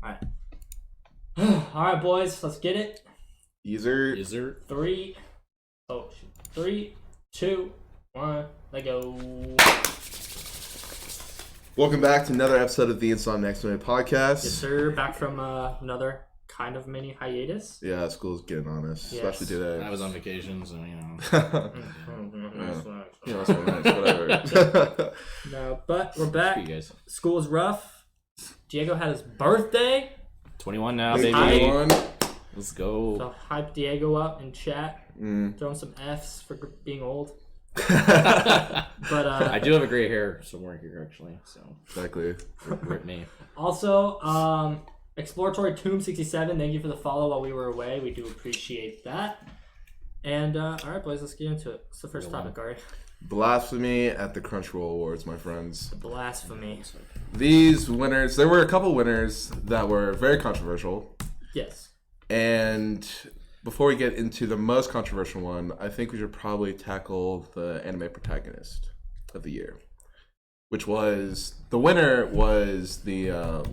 Alright. Alright, boys, let's get it. User. 3, 2, 1, let go. Welcome back to another episode of the Insomniacs podcast. Yes, sir. Back from another kind of mini hiatus. Yeah, school's getting on us, Yes. especially today. I was on vacation, so Yeah, that's so nice, whatever. No, but we're back. you guys. School's rough. Diego had his birthday. 21 now, Big baby. one. Let's go. So hype Diego up in chat. Mm. Throw him some Fs for being old. Exactly. But I do have a gray hair somewhere here, actually. So rip me. Also, Exploratory Tomb 67. Thank you for the follow while we were away. We do appreciate that. And all right, boys, let's get into it. What's the first topic, Ari? Blasphemy at the Crunchyroll Awards, my friends. Blasphemy. These winners, there were a couple winners that were very controversial. Yes. And before we get into the most controversial one, I think we should probably tackle the anime protagonist of the year, which was, the winner was the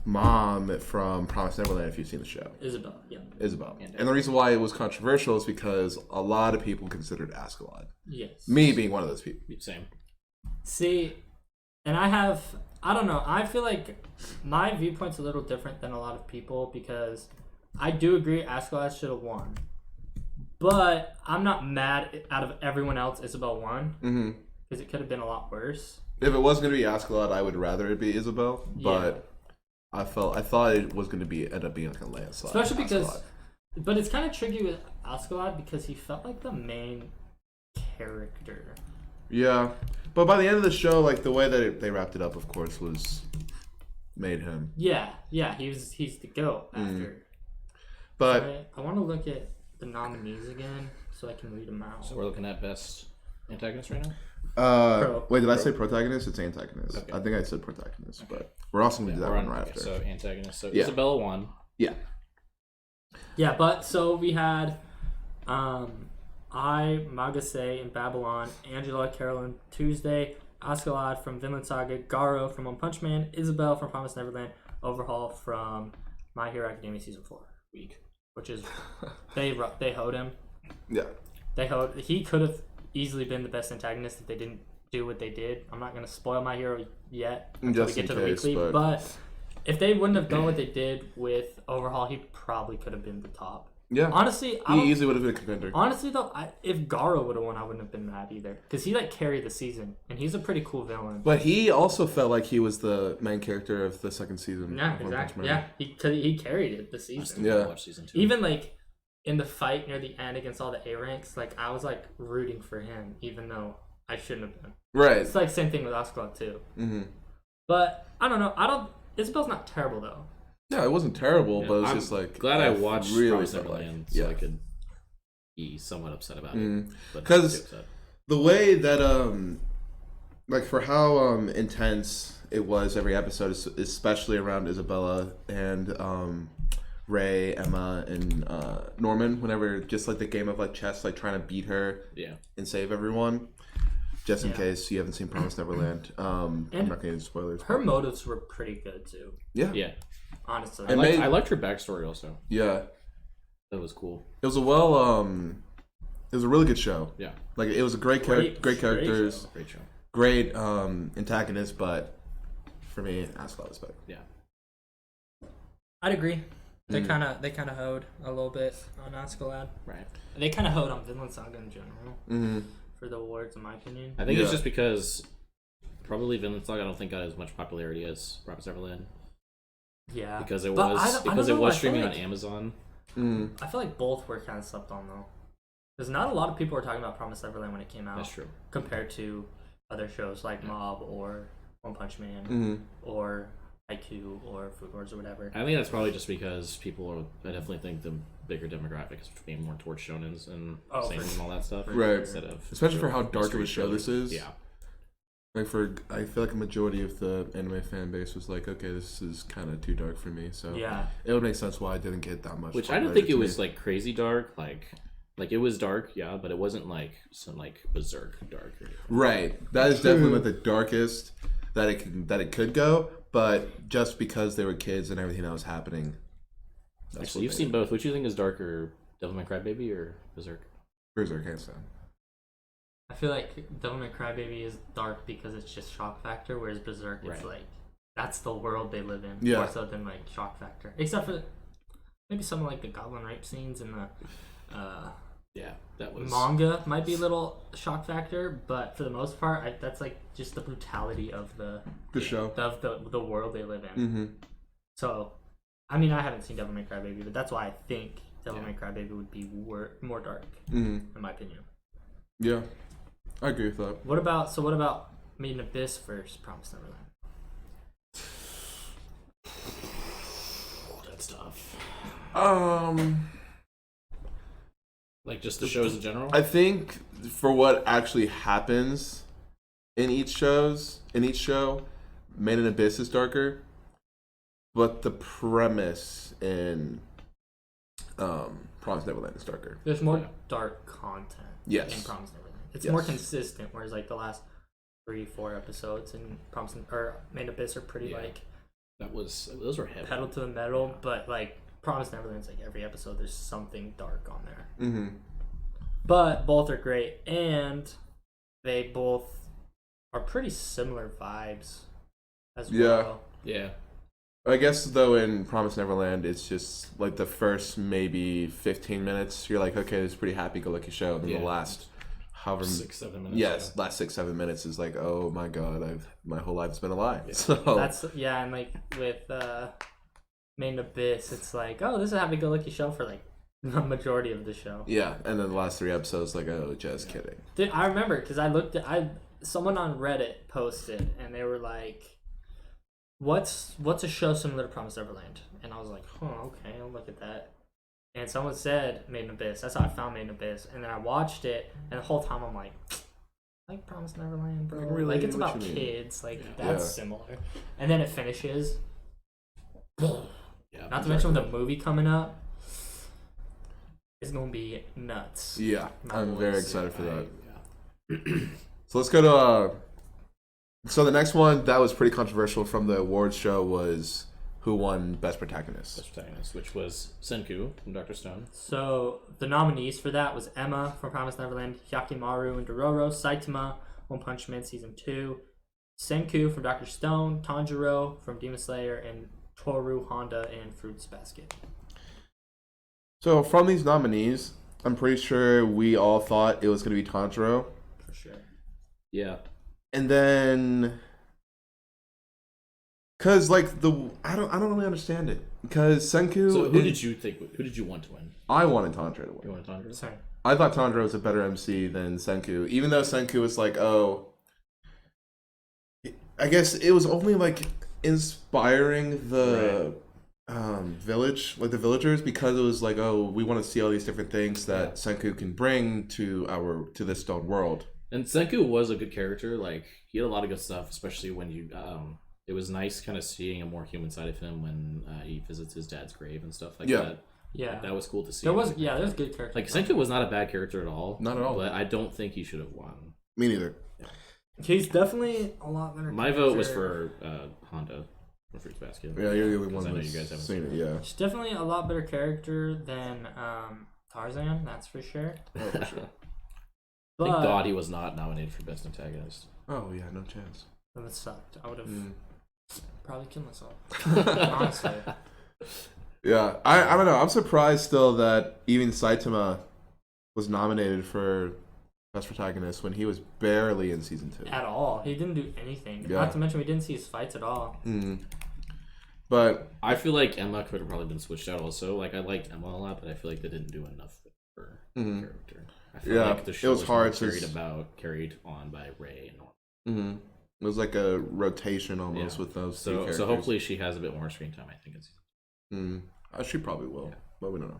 mom from Promised Neverland, if you've seen the show. Isabel, yeah. Isabel. And the reason why it was controversial is because a lot of people considered Askeladd. Yes. Me being one of those people. Same. See, and I don't know, I feel like my viewpoint's a little different than a lot of people because I do agree Askeladd should have won. But I'm not mad out of everyone else Isabel won. Mm-hmm. Because it could have been a lot worse. If it was going to be Askeladd, I would rather it be Isabel. But I thought it was going to end up being like a landslide. Especially because, but it's kind of tricky with Askeladd because he felt like the main character. Yeah, but by the end of the show, like the way that they wrapped it up, of course, made him. Yeah, he's the GOAT after. But I want to look at the nominees again so I can read them out. So we're looking at best antagonist right now? wait, did I say protagonist? It's antagonist. Okay. I think I said protagonist, but we're also going to do that one right after. So antagonist. So yeah. Isabella won. Yeah. Yeah, but so we had Magase in Babylon, Angela Carolyn Tuesday, Askeladd from Vinland Saga, Garo from One Punch Man, Isabel from Promised Neverland, Overhaul from My Hero Academia Season 4 week, which is they hoed him. Yeah. He could have easily been the best antagonist if they didn't do what they did. I'm not going to spoil My Hero yet until we get to the weekly, but if they wouldn't have done what they did with Overhaul, he probably could have been the top. Yeah. Honestly, he easily would have been a contender. Honestly, though, if Garo would have won, I wouldn't have been mad either. Because he, carried the season. And he's a pretty cool villain. But he also felt like he was the main character of the second season. Yeah, exactly. Yeah, he carried it this season. Yeah. Watch season 2. Even, in the fight near the end against all the A-ranks, I was, rooting for him, even though I shouldn't have been. Right. It's, same thing with Askeladd, too. Mm-hmm. But, I don't know. Isabel's not terrible, though. Yeah, it wasn't terrible, but it was just glad I watched really Promised Neverland so I could be somewhat upset about it. Because the way that for how intense it was every episode, especially around Isabella and Ray, Emma, and Norman, whenever just the game of chess, trying to beat her and save everyone. Just in case you haven't seen Promised Neverland. I'm not going to get spoilers. Her motives were pretty good, too. Yeah. Yeah. Honestly. I liked her backstory also. Yeah. That was cool. It was a it was a really good show. Yeah. It was a great characters. Great show. Great antagonist, but for me, Askeladd was better. Yeah. I'd agree. They kind of hoed a little bit on Askeladd. Right. They kind of hoed on Vinland Saga in general. Mm-hmm. For the awards, in my opinion. I think it's just because probably Vinland Saga I don't think got as much popularity as Promised Neverland. Yeah. Because it was streaming on Amazon. I feel like both were kind of slept on though. Because not a lot of people were talking about Promised Neverland when it came out. That's true. Compared to other shows like Mob or One Punch Man or Haikyuu or Food Wars or whatever. I think that's probably just because I definitely think the bigger demographic is being more towards shonens and seinen and all that stuff. Right. Instead of especially for how dark of a show this is. Yeah. I feel like a majority of the anime fan base was like, okay, this is kind of too dark for me. So it would make sense why I didn't get that much. Which I don't think it was crazy dark. It was dark, yeah, but it wasn't some berserk dark. Right. That is definitely the darkest that it could go. but just because they were kids and everything that was happening. Actually, you've seen both. Which do you think is darker, Devil May Cry Baby or Berserk? Berserk, hands down. I feel like Devil May Cry Baby is dark because it's just shock factor, whereas Berserk, it's like that's the world they live in more so than like shock factor. Except for maybe some of like the goblin rape scenes in the that was manga might be a little shock factor, but for the most part, that's like just the brutality of the show, of the world they live in. Mm-hmm. So, I mean, I haven't seen Devil May Cry Baby, but that's why I think Devil May Cry Baby would be more dark, in my opinion. Yeah, I agree with that. What about Made in Abyss versus Promised Neverland? That's tough. Like just the shows in general? I think for what actually happens in each show, Made in Abyss is darker. But the premise in Promised Neverland is darker. There's more dark content in Promised Neverland. It's more consistent, whereas like the last 3-4 episodes in Made in Abyss are pretty like those were heavy. Pedal to the metal, but like Promised Neverland's like every episode there's something dark on there. Mm-hmm. But both are great, and they both are pretty similar vibes as well. Yeah. I guess though in Promised Neverland it's just like the first maybe 15 minutes you're like, okay, it's a pretty happy-go-lucky show, and then the last 6-7 minutes. Yes, last 6-7 minutes is like, oh my god, my whole life's been a lie. Yeah. So that's and like with Made in Abyss, it's like, oh, this is a happy-go-lucky show for like the majority of the show. Yeah, and then the last 3 episodes, like, oh, just kidding. Dude, I remember because someone on Reddit posted and they were like, what's a show similar to Promised Neverland? And I was like, oh, okay, I'll look at that. And someone said Made in Abyss. That's how I found Made in Abyss. And then I watched it, and the whole time I'm like Promised Neverland, bro. Really, like it's about kids. Like that's similar. And then it finishes. Not to mention with the movie coming up, it's gonna be nuts. Yeah, I'm very excited for that. So let's go to. So the next one that was pretty controversial from the awards show was who won Best Protagonist. Best Protagonist, which was Senku from Dr. Stone. So the nominees for that was Emma from Promised Neverland, Hyakimaru and Dororo, Saitama, One Punch Man Season 2, Senku from Dr. Stone, Tanjiro from Demon Slayer, and Toru Honda in Fruits Basket. So from these nominees, I'm pretty sure we all thought it was going to be Tanjiro. For sure. Yeah. And then, cause like I don't really understand it. Because Senku. So who did you want to win? I wanted Tanjiro to win. You wanted Tanjiro? Sorry. I thought Tanjiro was a better MC than Senku, even though Senku was like, oh, I guess it was only like inspiring the village, like the villagers, because it was like, oh, we want to see all these different things that Senku can bring to this stone world. And Senku was a good character. Like, he had a lot of good stuff, especially when you it was nice kind of seeing a more human side of him when he visits his dad's grave and stuff like that. Yeah, that was cool to see. There's good characters. Like, Senku was not a bad character at all. Not at all. But I don't think he should have won. Me neither. Yeah. He's definitely a lot better. My vote was for Honda from Fruits Basket. Yeah, you're the only one I know you guys haven't seen it. Yeah, he's definitely a lot better character than Tarzan. That's for sure. Oh, for sure. But, thank God he was not nominated for Best Antagonist. Oh yeah, no chance. That would sucked. I would have probably killed myself. Honestly. Yeah, I don't know. I'm surprised still that even Saitama was nominated for Best Protagonist when he was barely in season 2. At all. He didn't do anything. Yeah. Not to mention we didn't see his fights at all. Mm. But I feel like Emma could have probably been switched out also. Like, I liked Emma a lot, but I feel like they didn't do enough for her character. I feel like the show was hard carried on by Ray and Norman. It was like a rotation almost with those two characters. So hopefully she has a bit more screen time, I think. She probably will, but we don't know.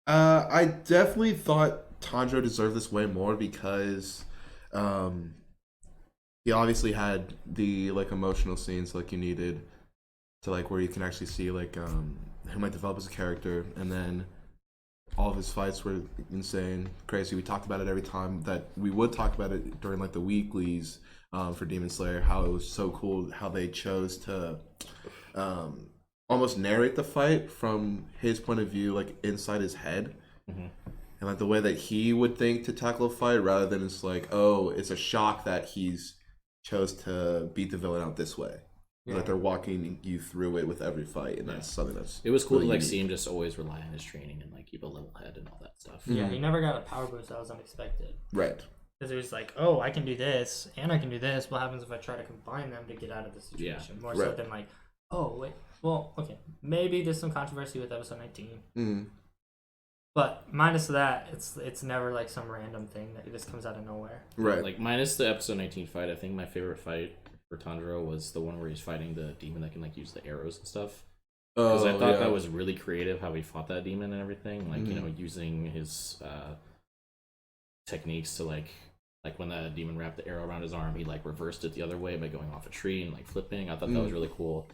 I definitely thought Tanjiro deserved this way more because he obviously had the like emotional scenes like you needed to like where you can actually see like him like develop as a character, and then all of his fights were insane, crazy. We talked about it every time that we would talk about it during like the weeklies for Demon Slayer. How it was so cool how they chose to almost narrate the fight from his point of view, like inside his head. Mm-hmm. And like the way that he would think to tackle a fight, rather than it's like, oh, it's a shock that he's chose to beat the villain out this way. Yeah. Like they're walking you through it with every fight, and that's something that's. It was cool really to like unique. see him just always rely on his training and like keep a level head and all that stuff. Yeah, he never got a power boost that was unexpected. Right. Because it was like, oh, I can do this and I can do this. What happens if I try to combine them to get out of the situation? More so than like, oh wait, well, okay, maybe there's some controversy with episode 19. Mm-hmm. But minus that, it's never like some random thing that just comes out of nowhere. Right. Like minus the episode 19 fight, I think my favorite fight for Tanjiro was the one where he's fighting the demon that can like use the arrows and stuff. Because I thought that was really creative how he fought that demon and everything. Like, you know, using his techniques to like when the demon wrapped the arrow around his arm, he like reversed it the other way by going off a tree and like flipping. I thought that was really cool.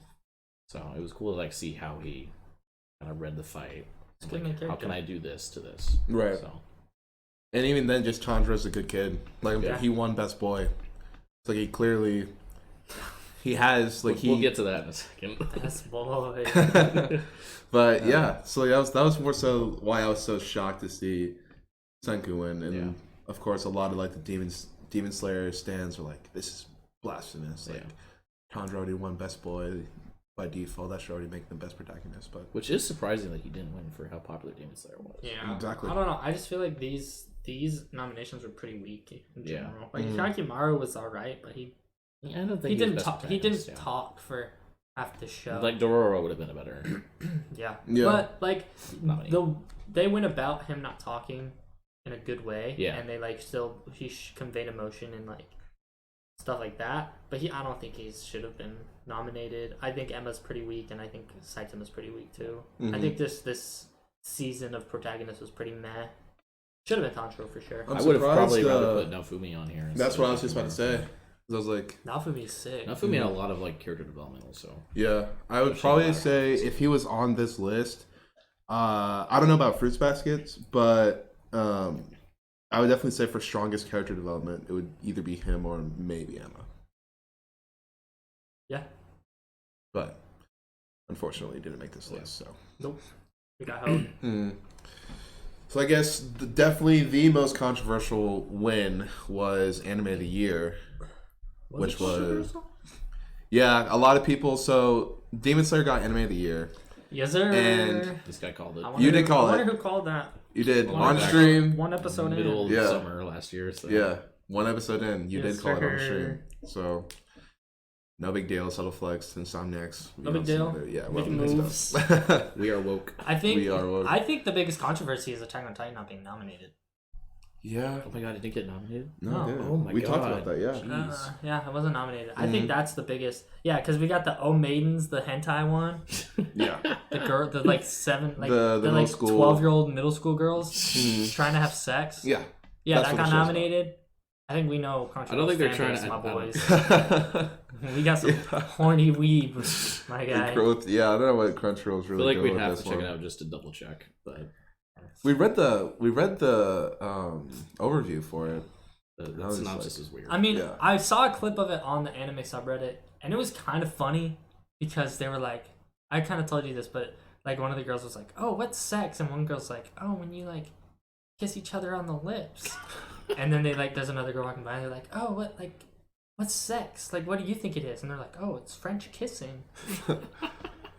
So it was cool to like see how he kind of read the fight. Like, how can I do this to this? Right. So. And even then, just Tanjiro's a good kid. Like he won Best Boy. It's like he clearly he has like we'll get to that in a second. Best Boy. But yeah, so that was more so why I was so shocked to see Senku win, and of course a lot of like the Demon Slayer stands were like, this is blasphemous. Like Tanjiro already won Best Boy. By default, that should already make them best protagonist, but which is surprising that he didn't win for how popular Demon Slayer was. Yeah, exactly. I don't know. I just feel like these nominations were pretty weak in general. Like Shakimaru was all right, but he didn't talk. He didn't talk for half the show. Like Dororo would have been a better. yeah, but like they went about him not talking in a good way. Yeah, and they like still he conveyed emotion and like stuff like that. But I don't think he should have been nominated. I think Emma's pretty weak, and I think Saitama's pretty weak too. I think this season of protagonist was pretty meh. Should have been Tanjiro for sure. I would have probably rather put Naofumi on here. That's what I was just about to say. I was like, Naofumi is sick. Naofumi had a lot of like character development also. Yeah, I would probably say if he was on this list, I don't know about Fruits Baskets, but I would definitely say for strongest character development, it would either be him or maybe Emma. Yeah. But unfortunately, he didn't make this list. So nope, we got held. So I guess definitely the most controversial win was Anime of the Year, which was a lot of people. So Demon Slayer got Anime of the Year. Yes, sir. And this guy called it. You did call it. I wonder who called that. You did on stream. One episode middle in. of summer last year. So. Yeah, one episode in. You did call it on stream. So no big deal. Subtle Flex, Insomniacs. No big deal. Yeah, making moves. We are woke. I think we are woke. I think the biggest controversy is Attack on Titan not being nominated. Yeah. Oh my god, it didn't get nominated? No. Oh my god. We talked about that, yeah. Yeah, it wasn't nominated. I think that's the biggest. Yeah, because we got the Oh Maidens, the hentai one. Yeah. The girl, the like 7, like the like school 12-year-old middle school girls trying to have sex. Yeah. Yeah, that got nominated. I think we know. I don't think they're trying to. My boys. We got some horny weeb, my guy. I don't know what Crunchyroll's really. I feel like doing we'd have with to this check one. it out just to double check, but. We read the overview for it. The synopsis is weird. I mean, I saw a clip of it on the anime subreddit, and it was kind of funny because they were like, I kind of told you this, but like one of the girls was like, "Oh, what's sex?" and one girl's like, "Oh, when you like kiss each other on the lips." And then there's another girl walking by, and they're like, "Oh, what's sex? Like, what do you think it is?" And they're like, "Oh, it's French kissing."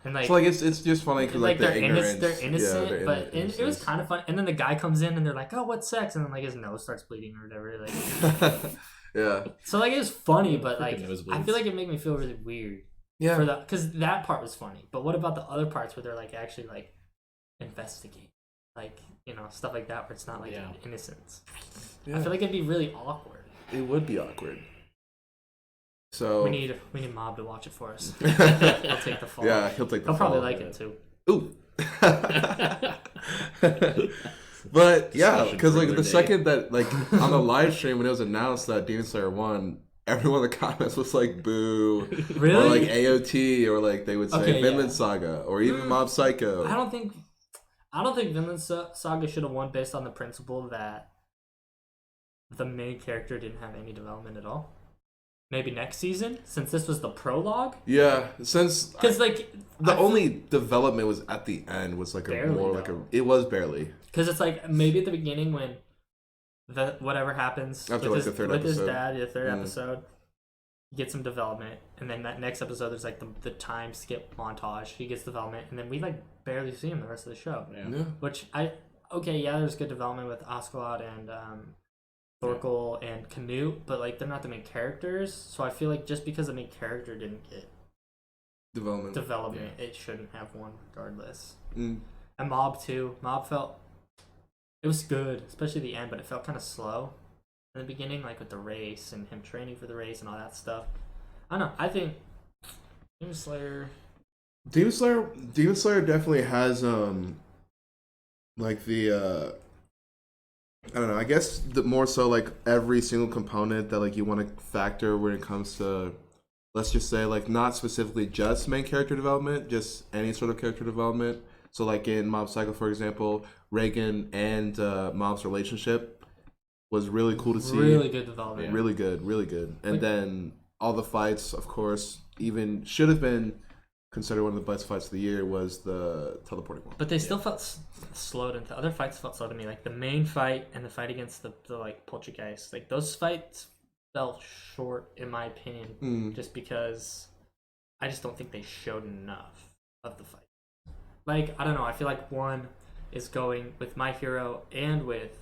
And so it's just funny because they're ignorance. They're innocent, they're but it was kind of fun. And then the guy comes in and they're like, "Oh, what's sex?" And then like his nose starts bleeding or whatever. Like, yeah. So like it was funny, but like nosebleeds. I feel like it made me feel really weird. Yeah. For that, because that part was funny. But what about the other parts where they're like actually like investigate, like stuff like that, where it's not like innocence. I feel like it'd be really awkward. It would be awkward. So we need Mob to watch it for us. He'll take the fall. Yeah, he'll take the fall. He'll probably like it too. Ooh. But yeah, because like the second that like on the live stream when it was announced that Demon Slayer won, everyone in the comments was like boo. Really? Or like AOT, or like they would say Vinland Saga, or even Mob Psycho. I don't think Vinland Saga should have won based on the principle that the main character didn't have any development at all. maybe next season, since this was the prologue. Yeah, since Because like the only development was at the end was like Barely, it was barely because it's like maybe at the beginning when the whatever happens after with like the third with his episode. dad, the third episode, he gets some development, and then that next episode there's like the time skip montage. He gets development, and then we like barely see him the rest of the show. Yeah. Which there's good development with Askeladd and Thorkel and Canute, but like they're not the main characters, so I feel like just because the main character didn't get development, it shouldn't have one regardless. And Mob too. Mob felt it was good, especially the end, but it felt kind of slow in the beginning, like with the race and him training for the race and all that stuff. I don't know. I think Demon Slayer definitely has like the I don't know. I guess the more so like every single component that like you want to factor when it comes to, let's just say, like not specifically just main character development, just any sort of character development. So like in Mob Psycho, for example, Reagan and Mob's relationship was really cool to see. Really good development. Really good. And then all the fights, of course, even should have been considered one of the best fights of the year was the teleporting one. But they still felt slowed into other fights. Felt slow to me, like the main fight and the fight against the like Poltergeist. Like those fights fell short, in my opinion, just because I just don't think they showed enough of the fight. Like I don't know. I feel like one is going with My Hero and with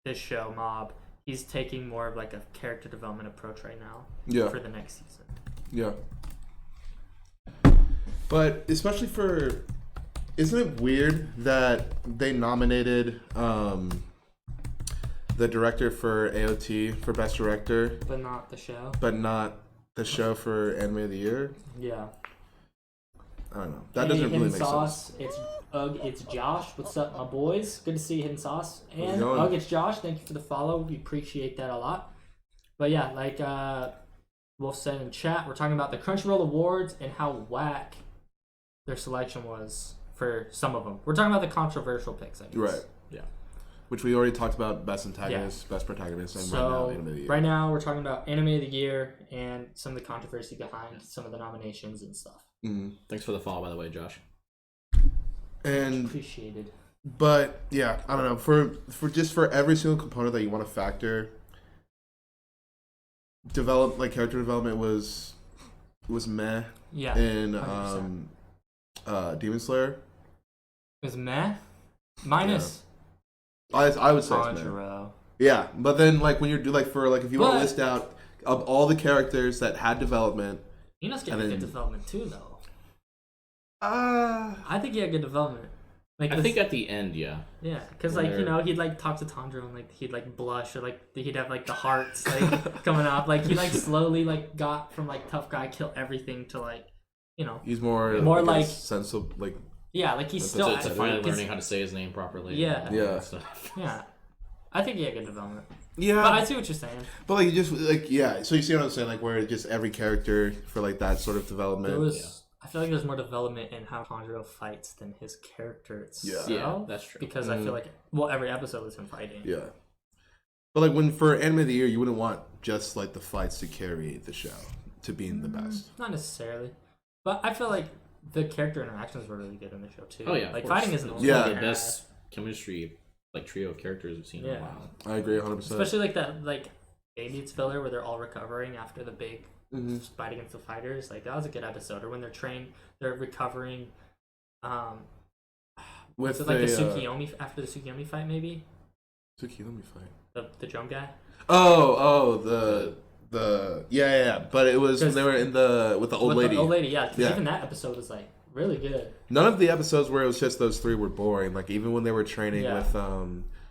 this show Mob. He's taking more of like a character development approach right now. For the next season. Yeah. But especially isn't it weird that they nominated the director for AOT for Best Director, but not the show? But not the show for Anime of the Year? Yeah. I don't know. That doesn't really make Sauce, sense. It's Josh. What's up, my boys? Good to see you, Hidden Sauce. And going? it's Josh. Thank you for the follow. We appreciate that a lot. But yeah, like Wolf said in chat, we're talking about the Crunchyroll Awards and how whack their selection was for some of them. We're talking about the controversial picks, I guess. Right. Yeah. Which we already talked about, best antagonist, best protagonist, and So, right now, Anime of the Year. Right now, we're talking about Anime of the Year and some of the controversy behind some of the nominations and stuff. Thanks for the follow, by the way, Josh. And appreciated. But yeah, I don't know. For every single component that you want to factor, character development was meh. Yeah. In 100%. Demon Slayer. It was meh? Minus. Yeah. I would say it's meh. Yeah, but then like when you're if you want to list out of all the characters that had development, Ino's getting good development too, though. I think he had good development. I think at the end, yeah. Yeah, because he'd like talk to Tandro and like he'd like blush, or like he'd have like the hearts like coming up. Like he like slowly like got from like tough guy, kill everything to like he's more like sense of like like he's still finally learning how to say his name properly. Yeah. Yeah. I think he had good development. Yeah, but I see what you're saying. But like you just so you see what I'm saying, like where just every character for like that sort of development. I feel like there's more development in how Tanjiro fights than his character itself. Yeah, that's true. Because I feel like every episode was him fighting. Yeah. But like for Anime of the Year, you wouldn't want just like the fights to carry the show to being the best. Not necessarily. But I feel like the character interactions were really good in the show too. Oh yeah. Like fighting isn't one of the best chemistry like trio of characters we've seen in a while. I agree 100%. Especially like that Baby's filler where they're all recovering after the big fight against the fighters. Like that was a good episode. Or when they're recovering with the Tsukiyomi after the Tsukiyomi fight, maybe? Tsukiyomi fight. The drum guy? The but it was when they were with the old lady. The old lady, yeah. Even that episode was like really good. None of the episodes where it was just those three were boring. Like even when they were training with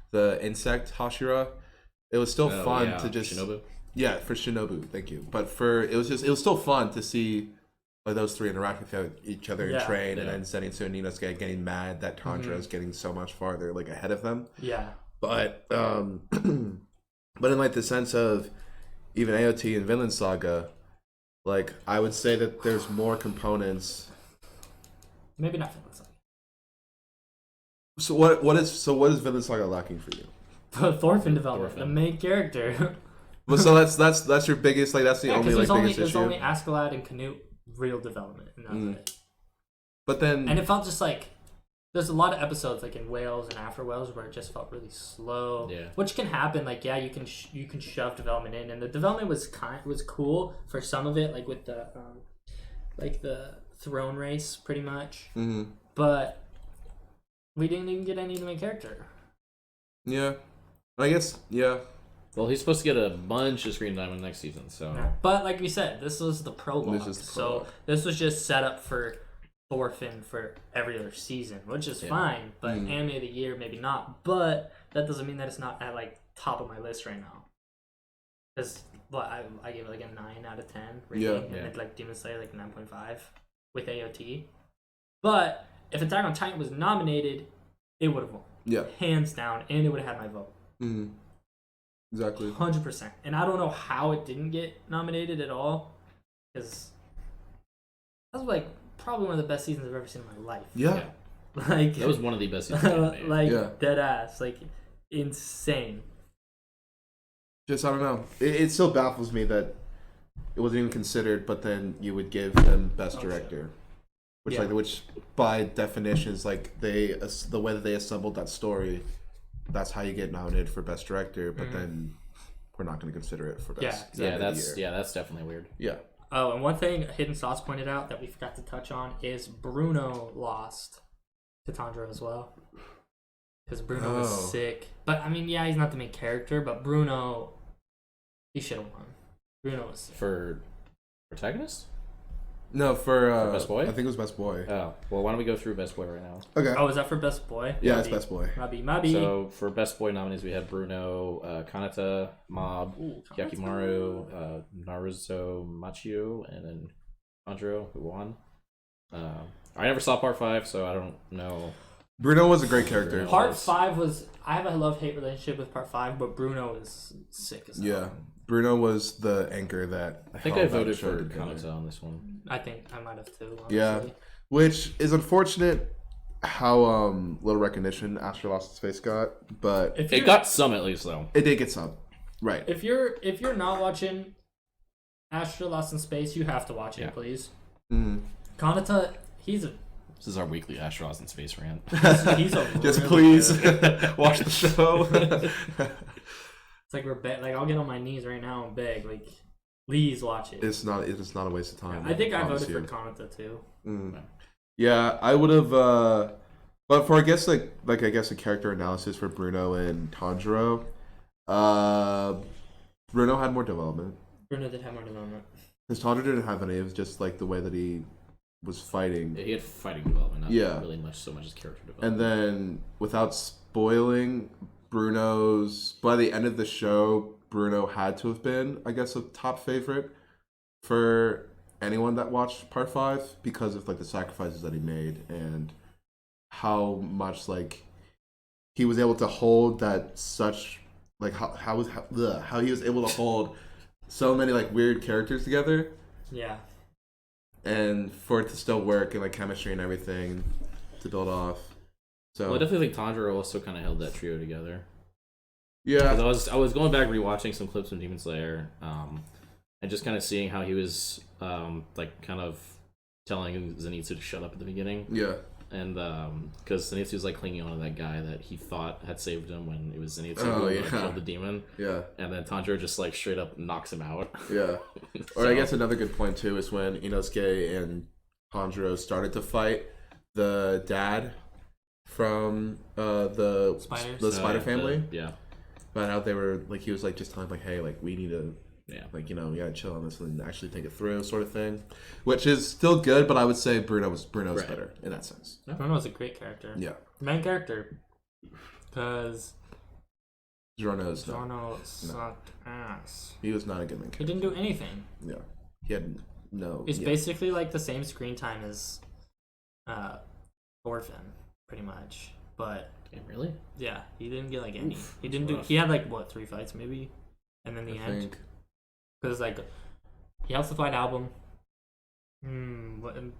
the insect Hashira, it was still fun to just Shinobu. Yeah, for Shinobu, thank you. But it was still fun to see like those three interact with each other and train, and then Zenitsu and Nino's getting mad that Tanjiro is getting so much farther like ahead of them. Yeah. But but in like the sense of even AOT and Vinland Saga, like I would say that there's more components. Maybe not Vinland Saga. So what is Vinland Saga lacking for you? Thorfinn development, the main character. Well, so that's your biggest like that's the only like biggest there's issue. only Askeladd and Canute real development, and that's it. But then, and it felt just like there's a lot of episodes like in Wales and after Wales where it just felt really slow. Yeah. Which can happen. Like you can shove development in, and the development was cool for some of it, like with the throne race, pretty much. Mm-hmm. But we didn't even get any of the main character. Yeah, I guess yeah. Well, he's supposed to get a bunch of screen time in the next season, so. Yeah. But like we said, this was the prologue. prologue. So this was just set up for Thorfinn for every other season, which is fine. But anime of the year, maybe not. But that doesn't mean that it's not at like top of my list right now. Because I gave it like a 9 out of 10 rating, and then like Demon Slayer like 9.5 with AOT. But if Attack on Titan was nominated, it would have won. Yeah, hands down, and it would have had my vote. Mm-hmm. Exactly. 100%. And I don't know how it didn't get nominated at all, because that was like probably one of the best seasons I've ever seen in my life. Yeah. Like that was one of the best seasons. Like dead ass, like insane. Just I don't know. It still baffles me that it wasn't even considered, but then you would give them best director, which by definition is like the way that they assembled that story. That's how you get nominated for best director, but then we're not going to consider it for best. That's definitely weird. Yeah. Oh, and one thing Hidden Sauce pointed out that we forgot to touch on is Bruno lost to Tanjiro as well, because Bruno was sick. But I mean, he's not the main character, but Bruno, he should have won. Bruno was sick. For protagonist? No, for Best Boy? I think it was Best Boy. Oh, well, why don't we go through Best Boy right now? Okay. Oh, is that for Best Boy? Yeah, it's Best Boy. Mabi. So, for Best Boy nominees, we have Bruno, Kanata, Mob, Yakimaru, Naruto Machio, and then Tanjiro, who won. I never saw Part 5, so I don't know. Bruno was a great character. Part 5 was... I have a love-hate relationship with Part 5, but Bruno is sick as hell. Yeah. Bruno was the anchor that... I think I voted for Kanata on this one. I think I might have too, honestly. Yeah. Which is unfortunate how little recognition Astro Lost its Face got, but... It got some at least, though. It did get some. Right. If you're not watching Astro Lost in Space, you have to watch it, please. Mm-hmm. Kanata, he's a... This is our weekly Astro Lost in Space rant. He's a Just really please good. watch the show. It's like I'll get on my knees right now and beg, like, please watch it. It's not a waste of time. I think I voted for Kanata too. Yeah, I would have. But for I guess a character analysis for Bruno and Tanjiro, Bruno had more development. Bruno did have more development. Because Tanjiro didn't have any. It was just like the way that he was fighting. Yeah, he had fighting development, not really so much as character development. And then, without spoiling, by the end of the show, Bruno had to have been, I guess, a top favorite for anyone that watched Part 5 because of like the sacrifices that he made and how much like he was able to hold that such like how he was able to hold so many like weird characters together. Yeah. And for it to still work and like chemistry and everything to build off. So well, I definitely think Tanjiro also kind of held that trio together. Yeah, I was going back rewatching some clips from Demon Slayer, and just kind of seeing how he was like kind of telling Zenitsu to shut up at the beginning. Yeah, and because Zenitsu was like clinging on to that guy that he thought had saved him when it was Zenitsu who killed the demon. Yeah, and then Tanjiro just like straight up knocks him out. Yeah, or I guess another good point too is when Inosuke and Tanjiro started to fight the dad from the spider family. About how they were like, he was like just telling like, hey, like we need to, like you gotta chill on this and actually think it through, sort of thing, which is still good. But I would say Bruno's better in that sense. Bruno's a great character. Yeah, main character, because Giorno sucked ass. He was not a good main character. He didn't do anything. Yeah, he had no. It's basically like the same screen time as Thorfinn, pretty much, but. Really? Yeah, he didn't get like any. He didn't do. He had like 3 fights maybe, and then the end. Because like, he helps the Fight album.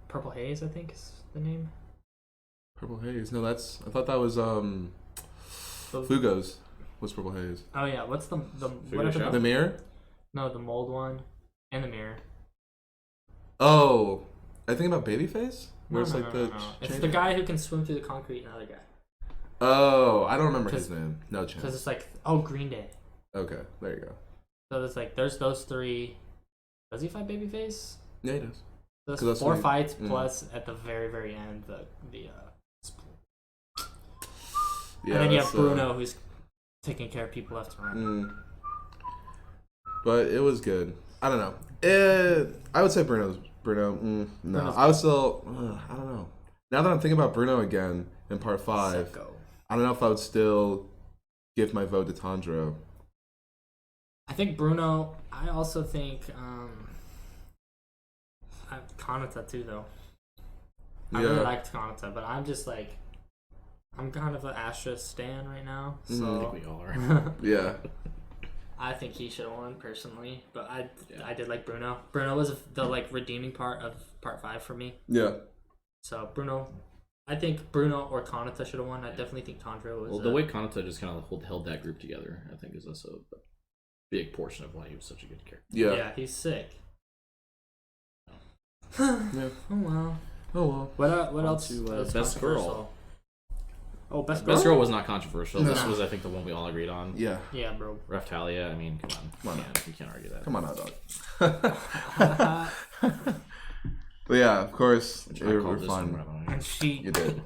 Purple Haze, I think is the name. Purple Haze. No, I thought that was Fugo's. Was Purple Haze? Oh yeah, what's the mirror? No, the mold one and the mirror. Oh, I think about Babyface. No, Where it's no, like no, the no. It's chain- the guy who can swim through the concrete. Another guy. Oh, I don't remember his 'Cause- name. No Because chance. it's like Green Day. Okay, there you go. So it's like there's those three. Does he fight Babyface? Yeah, he does. There's 'Cause that's 4 what he- fights plus at the very end Yeah, and then you have that's, Bruno who's taking care of people left and right. But it was good. I don't know. I would say Bruno. No, Bruno's I would still. I don't know. Now that I'm thinking about Bruno again in part 5, Sicko. I don't know if I would still give my vote to Tanjiro. I think Bruno. I also think Kanata too though. I really liked Kanata, but I'm just like I'm kind of an Astra stan right now, I so think we all are. Yeah. I think he should have won personally. But I did like Bruno. Bruno was the like redeeming part of part 5 for me. Yeah. So Bruno, I think Bruno or Kanata should have won. I definitely think Tanjiro was. Well, the way Kanata just kind of held that group together, I think, is also a big portion of why he was such a good character. Yeah. He's sick. Yeah. Oh wow. Oh well. What else? to, was Best Girl. controversial? Oh, best girl. Best Girl was not controversial. No. This was, I think, the one we all agreed on. Yeah. Yeah, bro. Raphtalia, I mean, come on. Come on. You can't argue that. Come on now, dog. But yeah, of course, Which we're I called this fine. one, by the way. And she. You did.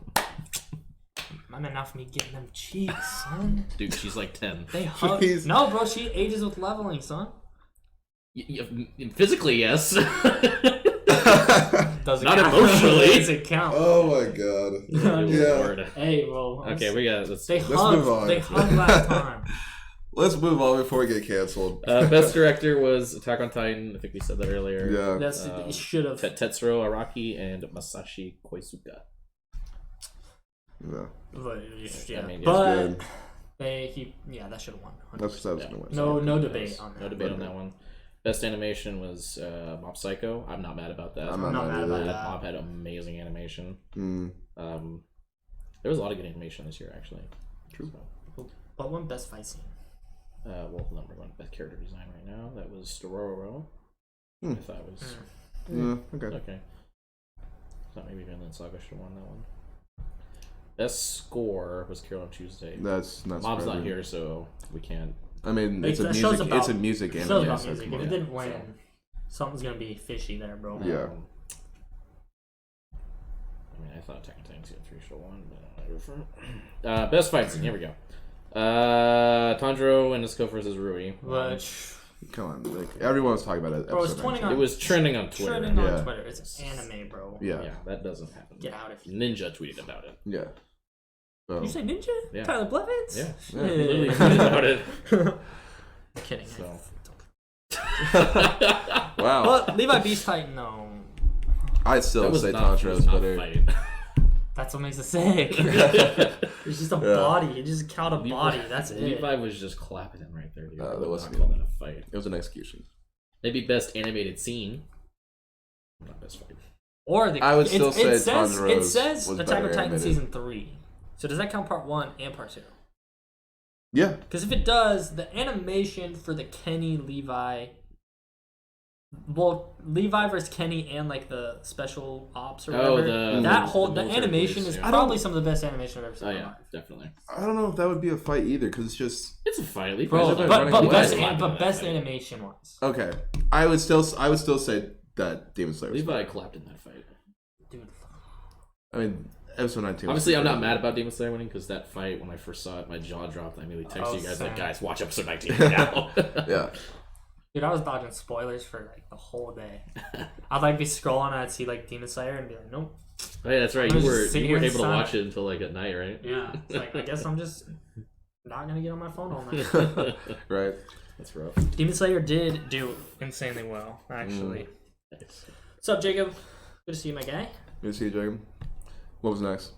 I'm enough me getting them cheeks, son. Dude, she's like 10. They hug. Jeez. No, bro. She ages with leveling, son. Physically, yes. Doesn't Not count. emotionally. Doesn't count. Oh my god. Good Yeah. Lord. Hey, bro. Okay, we got let's They Let's hugged. move on. They hugged last time. Let's move on before we get canceled. Best director was Attack on Titan. I think we said that earlier. Yeah. That's it should have. Tetsuro Araki and Masashi Koisuke. Yeah. But yeah, I mean, good. that should have won. That's what I was gonna win. No debate on that. No debate on that one. Best animation was Mob Psycho. I'm not mad about that. I'm not mad about either. that. Mob had amazing animation. Mm. There was a lot of good animation this year, actually. True. So, But one best fight scene. well, number one, best character design right now. That was Dororo. I thought it was Yeah. Okay. okay. Thought maybe Vinland Saga should have won that one. Best score was Carol on Tuesday. That's not. Mom's not surprising. here, so we can't. I mean, it's a That music. show's about- It's a music Shows anime. about so music. come If on. it didn't win, something's gonna be fishy there, bro. Yeah. I mean, I thought Attack on Titan Season 3 should have won, but best fight scene. Here we go. Tanjiro and Nezuko versus Rui. Which Come on, like everyone was talking about it. Bro, it's episode 20 19. It was trending on Twitter. trending Yeah. on Twitter. It's anime, bro. Yeah. Yeah, that doesn't happen. Get out of here. Ninja tweeted about it. Yeah. So, You say Ninja? Yeah. Tyler Blevins? Yeah, Yeah. he literally tweeted about it. Kidding. So. wow. But Levi Beast Titan, no. I'd still That was say not, Tanjiro's was not better. fight. That's what makes it sick. It's just a body. You just count a body. That's it. Levi was just clapping him right there. Dude. That I would was not good. call that a fight. It was an execution. Maybe best animated scene. Not best fight. Or the, I would still say it says was Attack better on Titan animated. season 3. So does that count part 1 and part 2? Yeah. Because if it does, the animation for the Kenny Levi, well, Levi versus Kenny and like the special ops or whatever, the military animation police, is yeah. probably some of the best animation I've ever seen. Oh in my yeah, life. definitely. I don't know if that would be a fight either, because it's just It's a fight. Levi's Bro, not been but running but away. best clapping but that best fight. animation wise, okay. I would still say that Demon Slayer. was Levi better. clapped in that fight. dude. I mean, episode 19. was Obviously, I'm not pretty mad good. about Demon Slayer winning because that fight, when I first saw it, my jaw dropped. I immediately texted you guys same. like, guys, watch episode 19 now. Yeah. Dude, I was dodging spoilers for like the whole day. I'd like be scrolling and I'd see like Demon Slayer and be like, nope. Oh, yeah, that's right. I'm You just were sitting able to inside. watch it until like at night, right? Yeah, it's like I guess I'm just not gonna get on my phone all night. Right. That's rough. Demon Slayer did do insanely well, actually. Nice. What's up, Jacob? Good to see you, my guy. Good to see you, Jacob. What was next?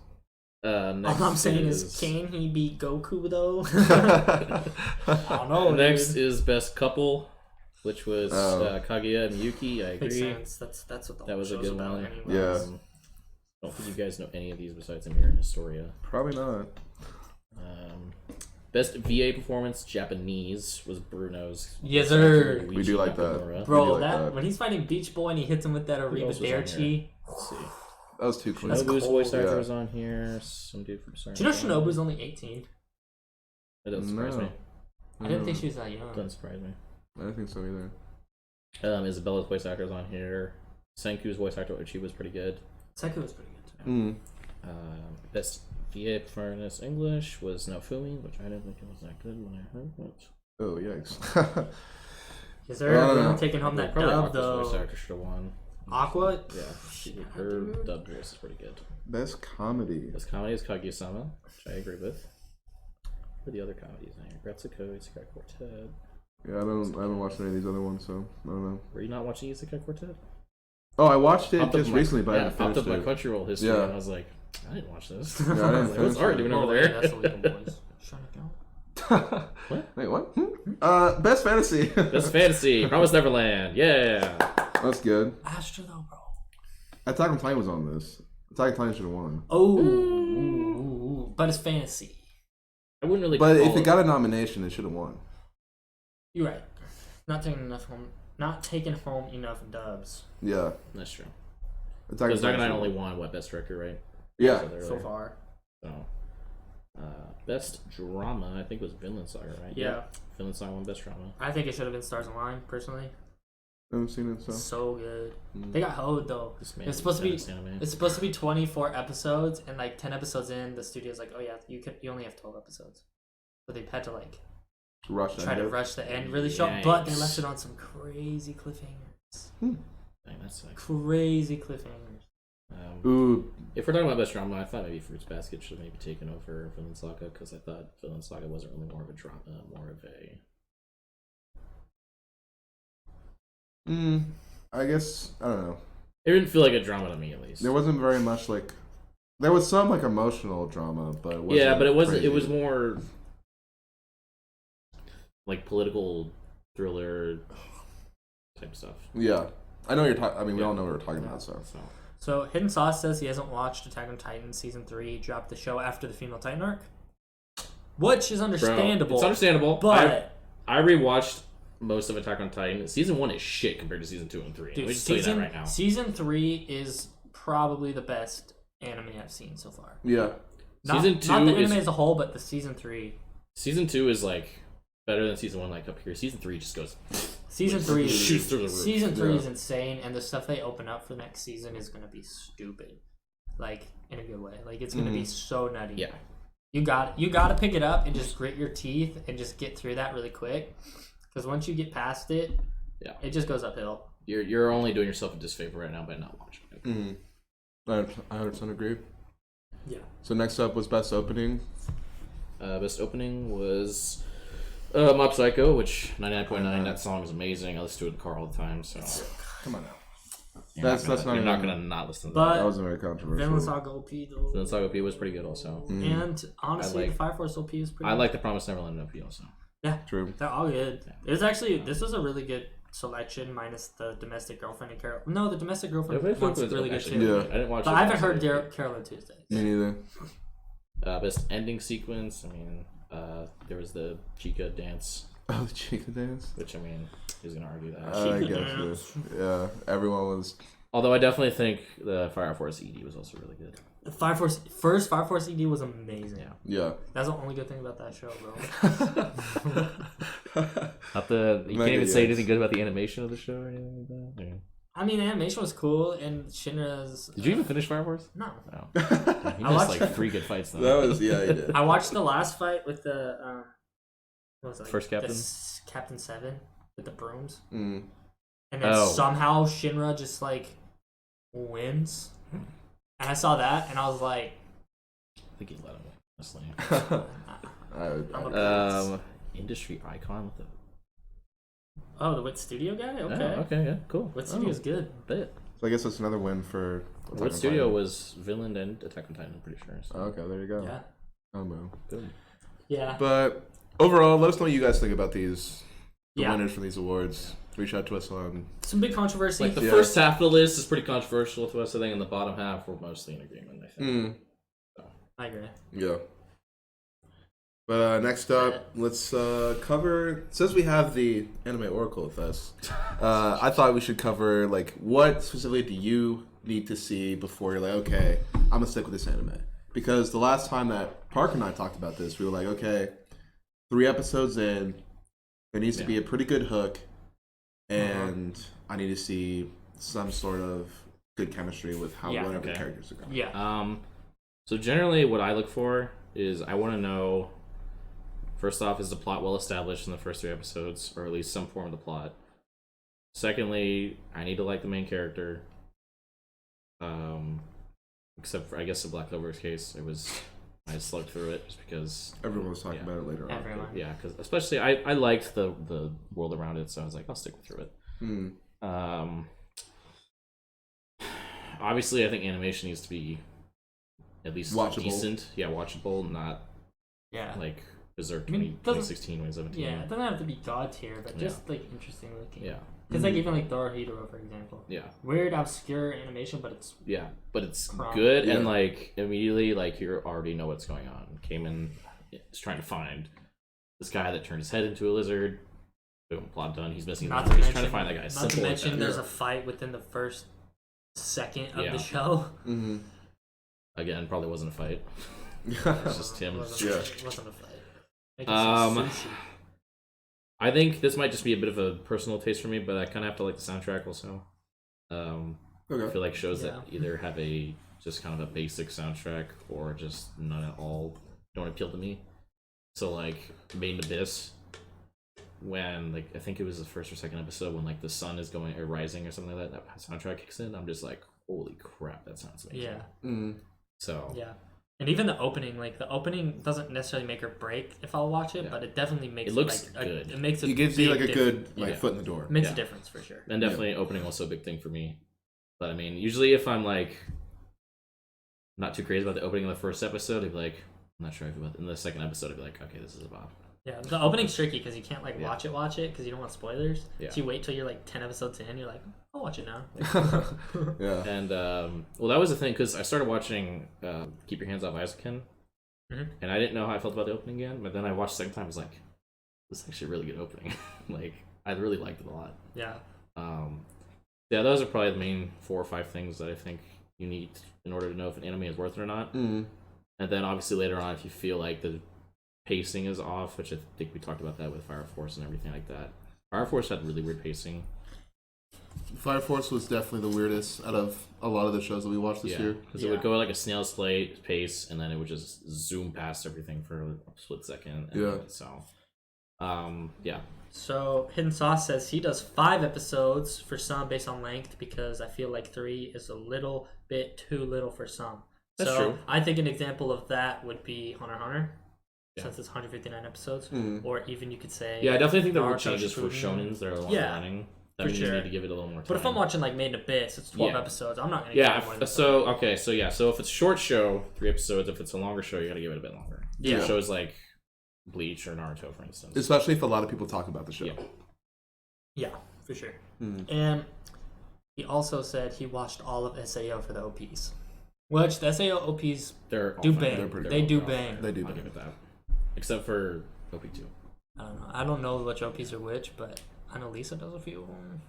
Next All I'm saying is, can he beat Goku though? I don't know. Next dude. is best couple, which was Kaguya and Yuki. I Makes agree. sense. That's what the That whole was a show's good about one. anyway. Yeah. I don't think you guys know any of these besides Amir and Historia. Probably not. Best VA performance, Japanese, was Bruno's. Yes, sir. We do like that. Nakamura. Bro, like that that. when he's fighting Beach Boy and he hits him with that Who else was on Arrivederci. here? Let's see. That was too clean. Shinobu's cold, voice actor yeah. was on here. Some dude from Star Do you know Wars. Shinobu's only 18? That doesn't surprise me. I didn't think she was that young. Doesn't surprise me. I don't think so either. Isabella's voice actor is on here. Senku's voice actor, which he was pretty good. Seku was pretty good too. Mm. Best VA performance English was Naofumi, which I didn't think it was that good when I heard it. Oh, yikes. Yes, sir. Everyone taking home that Probably dub Aqua's though. voice actor should have won. Aqua? Yeah, her dub voice is pretty good. Best comedy. Best comedy is Kaguya-sama, which I agree with. What are the other comedies in here? Gretsuko, Isekai Quartet. Yeah, I haven't watched any of these other ones, so I don't know. Were you not watching Isekai Quartet? Oh, I watched it Popped up just my- recently, but I yeah, haven't popped finished up it. my Crunchyroll history, Yeah. and I was like, I didn't watch this. Yeah, I didn't Like, what's finish Art it. doing Oh, over wait, there? that's the Legal Boys. Trying to go. What? Wait, what? Best fantasy. Best fantasy, Promised Neverland. Yeah. That's good. Astra though, bro. Attack on Titan was on this. Attack on Titan should have won. Oh, but it's fantasy. I wouldn't really. But call if it got a nomination, it should have won. You're right. Not taking home enough dubs Yeah. That's true. Attack Because Dragon Knight should've only won. won what best director, right? Yeah. So, so far. Best drama, I think was Vinland Saga, right? Yeah. Vinland Saga won best drama. I think it should have been Stars Align, personally. I haven't seen it, so. So good. Mm. They got hoed though. This man It's supposed to be. is anime. It's supposed to be 24 episodes, and like 10 episodes in, the studio's like, "Oh yeah, you only have 12 episodes." So they had to like Rush try to ended. rush the end really short, but they Yikes. left it on some crazy cliffhangers. Dang, that sucks. Crazy cliffhangers. Ooh. If we're talking about best drama, I thought maybe Fruits Basket should have maybe taken over Vinland Saga, because I thought Vinland Saga wasn't really more of a drama, more of a. I guess, I don't know. It didn't feel like a drama to me, at least. There wasn't very much, like. There was some, like, emotional drama, but it wasn't. Yeah, but it wasn't. crazy. It was more like political thriller type stuff. Yeah. I know what you're talking. I mean, we all know what we're talking about, so. So Hidden Sauce says he hasn't watched Attack on Titan season 3. Dropped the show after the female Titan arc, which is understandable. Bro, it's understandable, but I rewatched most of Attack on Titan. Season 1 is shit compared to season 2 and 3. dude, Let me just tell you that right now. Season 3 is probably the best anime I've seen so far. Yeah. Season 2 not the is anime as a whole, but the season 3. Season 2 is like better than season 1. Like up here, season 3 just goes. Season 3 shoots through the roof. Season 3 Yeah. is insane, and the stuff they open up for next season is gonna be stupid, like in a good way. Like it's gonna be so nutty. Yeah. You got to pick it up and just grit your teeth and just get through that really quick, because once you get past it, Yeah. it just goes uphill. You're only doing yourself a disfavor right now by not watching it. Mm-hmm. I 100% agree. Yeah. So next up was best opening. Best opening was Mob Psycho, which 99.9. That song is amazing. I listen to it in the car all the time. So Come on now. you're not You're gonna not listen to But That wasn't very controversial. Vinland Saga OP though, that. The Saga P was pretty good also. and honestly, I like- the Fire Force OP is pretty. I like the Promised Neverland OP also. True. They're all good. It was actually this was a really good selection, minus the domestic girlfriend and Carol. No, the domestic girlfriend one's really good too. Yeah. I didn't watch But it. I haven't heard Carolyn Tuesday. Me neither. Best ending sequence. I mean, there was the Chica dance, Oh, the Chica dance. which I mean, who's gonna argue that? I Chica guess. dance. Yeah. Everyone was. Although I definitely think the Fire Force ED was also really good. The Fire Force ED was amazing. Yeah. Yeah. That's the only good thing about that show, bro. Not the you can't Mega even say yes. anything good about the animation of the show or anything like that. Yeah. I mean, animation was cool, and Shinra's. Did you even finish Fire Force? No. No. He I missed watched- like 3 good fights though. That was, yeah, he did. I watched the last fight with the what was it, like, First captain? Captain 7 with the brooms, Mm. and then Oh. somehow Shinra just like wins, and I saw that, and I was like, I think he let him win, honestly. I'm a Industry icon with the oh, the Wit Studio guy. Okay, Oh, okay, yeah, cool. Wit Studio's good. Bet. So I guess that's another win for. Attack What on studio Titan. was Vinland and Attack on Titan? I'm pretty sure. So. Oh, okay, there you go. Yeah, Oh, no. Good. yeah, But overall, let us know what you guys think about these. The Yeah. winners from these awards. Reach out to us on. some big controversy. Like the Yeah. first half of the list is pretty controversial to us, I think, and the bottom half we're mostly in agreement. I think. Mm. I agree. Yeah. But next up, let's cover. Since we have the anime oracle with us, I thought we should cover like what specifically do you need to see before you're like, okay, I'm gonna stick with this anime. Because the last time that Parker and I talked about this, we were like, okay, 3 episodes in, there needs to be a pretty good hook, and I need to see some sort of good chemistry with how whatever the characters are going. Yeah. So generally, what I look for is I want to know. First off, is the plot well established in the first 3 episodes, or at least some form of the plot? Secondly, I need to like the main character. Except for, I guess, the Black Clover's case, I slugged through it just because everyone was talking about it later on. Yeah, because especially I liked the world around it, so I was like, I'll stick through it. Obviously, I think animation needs to be at least watchable. Decent. Yeah, watchable, not like Berserk 2016, 2017. Yeah, it doesn't have to be god tier, but just like interesting looking. Yeah. Because like even like Dorohedoro, for example. Yeah. Weird, obscure animation, but it's good and like immediately like you already know what's going on. Came in, is trying to find this guy that turned his head into a lizard. Boom, plot done. He's missing. He's trying to find that guy. Not to mention, there's a fight within the first second of the show. Mm-hmm. Again, probably wasn't a fight. It was just him. It wasn't a fight. I think this might just be a bit of a personal taste for me, but I kind of have to like the soundtrack also. I feel like shows that either have a just kind of a basic soundtrack or just none at all don't appeal to me. So like Made in Abyss, when like I think it was the first or second episode when like the sun is going or rising or something like that, that soundtrack kicks in. I'm just like, holy crap, that sounds amazing. Yeah. Mm-hmm. So and even the opening, like the opening doesn't necessarily make or break if I'll watch it, but it definitely makes it looks like, good. It makes it gives you like a good foot in the door. Makes a difference for sure. And definitely opening also a big thing for me. But I mean, usually if I'm like not too crazy about the opening of the first episode, I'd be like, I'm not sure if about in the second episode, I'd be like, okay, this is a bop. Yeah, the opening's tricky because you can't like watch it because you don't want spoilers. Yeah. So you wait till you're like 10 episodes in, you're like, I'll watch it now. Yeah. And well, that was the thing because I started watching Keep Your Hands Off Isaacin, and I didn't know how I felt about the opening again. But then I watched the second time, I was like, this is actually a really good opening. Like I really liked it a lot. Yeah. Yeah, those are probably the main 4 or 5 things that I think you need in order to know if an anime is worth it or not. Mm-hmm. And then obviously later on, if you feel like the pacing is off, which I think we talked about that with Fire Force and everything like that. Fire Force had really weird pacing. Fire Force was definitely the weirdest out of a lot of the shows that we watched this year. Because it would go at like a snail's pace, and then it would just zoom past everything for a split second. And So, So Hidden Sauce says he does 5 episodes for some based on length because I feel like 3 is a little bit too little for some. That's true. I think an example of that would be Hunter x Hunter. Since it's 159 episodes, or even you could say. Yeah, I definitely think there were Naruto changes for shonens that are longer running. That means you need to give it a little more time. But if I'm watching like Made in Abyss, it's 12 episodes. I'm not gonna. So if it's a short show, 3 episodes. If it's a longer show, you gotta give it a bit longer. Yeah. Shows like Bleach or Naruto, for instance. Especially if a lot of people talk about the show. Yeah, for sure. And he also said he watched all of SAO for the OPs, which the SAO OPs do bang. They do bang. They do I'll bang. give it that. Except for OP2. I don't know. I don't know which OPs are which, but I know Lisa does a few of them.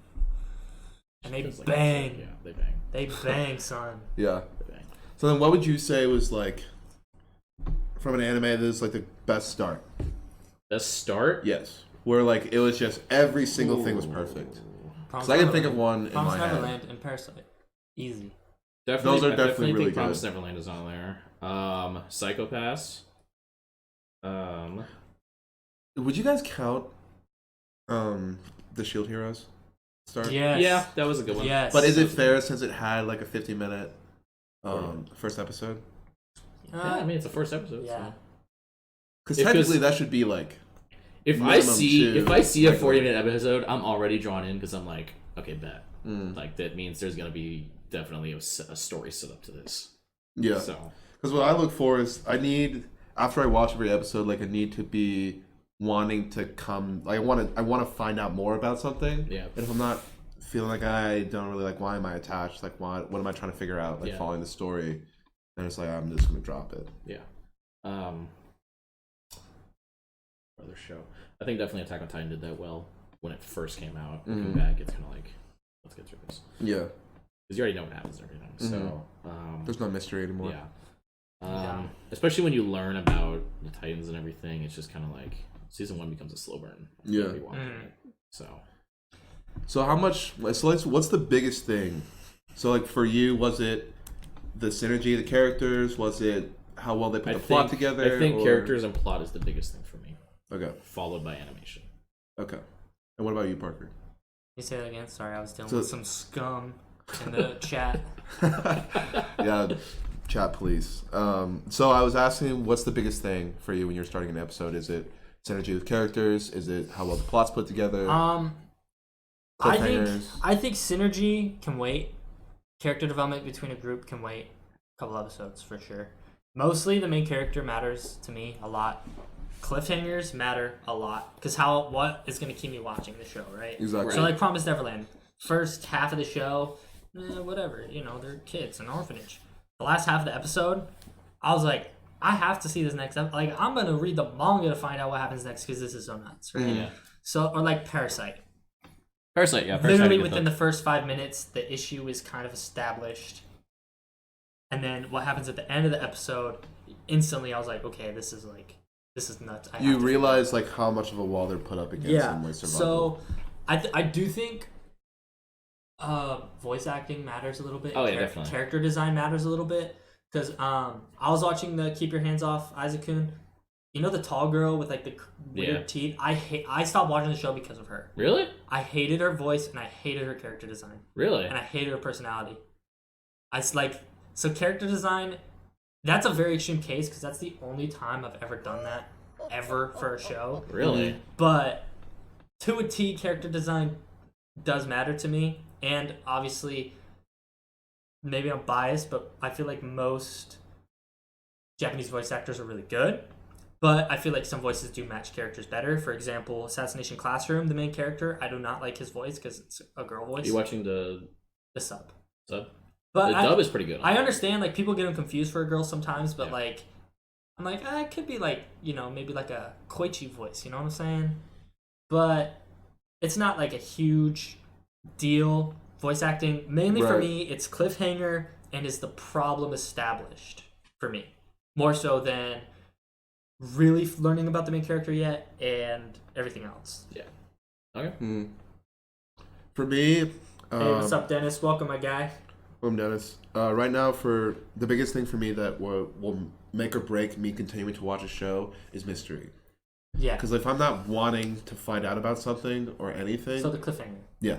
And they bang. Yeah, they bang. They bang, son. Yeah. They bang. So then what would you say was like, from an anime, that is like the best start? Best start? Yes. Where like it was just every single thing was perfect. Because I can think of one in my head. Neverland and Parasite. Easy. Those are definitely really good. Promise Neverland is on there. Psychopaths. Would you guys count the Shield Heroes start? Yes. Yeah, that was a good one. Yes. But is it fair since it had like a 50-minute first episode? Yeah, I mean it's the first episode. Yeah. Because technically that should be like. If I see a 40-minute episode, I'm already drawn in because I'm like, okay, bet. Like that means there's gonna be definitely a story set up to this. Yeah. So. Because what I look for is I need, after I watch every episode, like I need to be wanting to come, like I want to find out more about something. Yeah. And if I'm not feeling like I don't really like, why am I attached? Like what am I trying to figure out? Like following the story, and it's like I'm just gonna drop it. Yeah. other show. I think definitely Attack on Titan did that well when it first came out. Looking back, it's kind of like, let's get through this. Yeah. Because you already know what happens and everything. So there's no mystery anymore. Yeah. Especially when you learn about the Titans and everything, it's just kind of like season 1 becomes a slow burn. Yeah. It. So how much? So what's the biggest thing? So like for you, was it the synergy of the characters? Was it how well they put the plot together? I think characters and plot is the biggest thing for me. Okay. Followed by animation. Okay. And what about you, Parker? You say that again? Sorry, I was dealing with some scum in the chat. Yeah, chat, please. So I was asking, what's the biggest thing for you when you're starting an episode? Is it synergy with characters? Is it how well the plot's put together? I think synergy can wait. Character development between a group can wait a couple episodes for sure. Mostly the main character matters to me a lot. Cliffhangers matter a lot because what is going to keep me watching the show, right? Exactly. So like Promised Neverland, first half of the show, whatever, they're kids, an orphanage. The last half of the episode, I was like, I have to see this next episode. Like, I'm going to read the manga to find out what happens next because this is so nuts, right? Yeah. So, or like Parasite. Parasite. Literally within the first 5 minutes, the issue is kind of established. And then what happens at the end of the episode, instantly I was like, okay, this is nuts. You realize like how much of a wall they're put up against in like survival. So I do think voice acting matters a little bit. Oh yeah, definitely. Character design matters a little bit. Because I was watching the Keep Your Hands Off Isaac-kun. You know the tall girl with like the weird teeth? I stopped watching the show because of her. Really? I hated her voice and I hated her character design. Really? And I hated her personality. So character design, that's a very extreme case because that's the only time I've ever done that ever for a show. Really? But to a T, character design does matter to me. And obviously, maybe I'm biased, but I feel like most Japanese voice actors are really good. But I feel like some voices do match characters better. For example, Assassination Classroom, the main character, I do not like his voice because it's a girl voice. Are you watching the sub? Sub? But the dub is pretty good. I understand, like, people get him confused for a girl sometimes, but, like, I'm like, it could be, like, maybe like a Koichi voice, you know what I'm saying? But it's not, like, a huge deal. Voice acting, mainly for me, it's cliffhanger and is the problem established for me. More so than really learning about the main character yet and everything else. Yeah. Okay. For me... hey, what's up, Dennis? Welcome, my guy. I'm Dennis. Right now, for the biggest thing for me that will make or break me continuing to watch a show is mystery. Yeah. Because if I'm not wanting to find out about something or anything... So the cliffhanger. Yeah.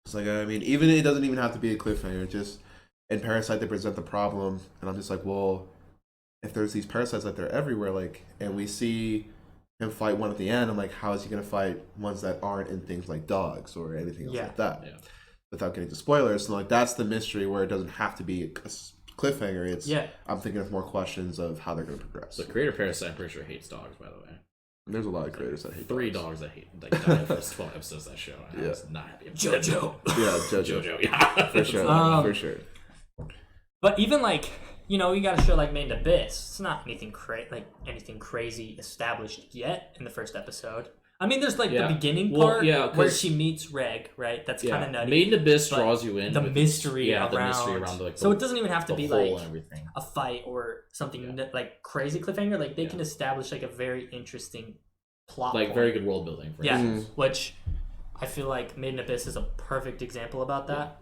It's like, I mean, even it doesn't even have to be a cliffhanger. Just in Parasite, they present the problem, and I'm just like, well, if there's these parasites that they're everywhere, like, and we see him fight one at the end, I'm like, how is he gonna fight ones that aren't in things like dogs or anything else like that? Yeah. Without getting to spoilers, so like that's the mystery where it doesn't have to be a cliffhanger. It's I'm thinking of more questions of how they're gonna progress. The creator of Parasite, I'm pretty sure, hates dogs, by the way. There's a lot of creators that hate three dogs that hate like died the first 12 episodes of that show. And I was not happy about JoJo. JoJo. Yeah, for sure. For sure. But even like, you got a show like Made in Abyss. It's not anything crazy established yet in the first episode. I mean, there's like the beginning part where she meets Reg, right? That's kind of nutty. Made in Abyss draws you in. The mystery around. The mystery around the so it doesn't even have to be like everything. A fight or something like crazy cliffhanger. Like they can establish like a very interesting plot. Like very good world building. For instance. Which I feel like Made in Abyss is a perfect example about that.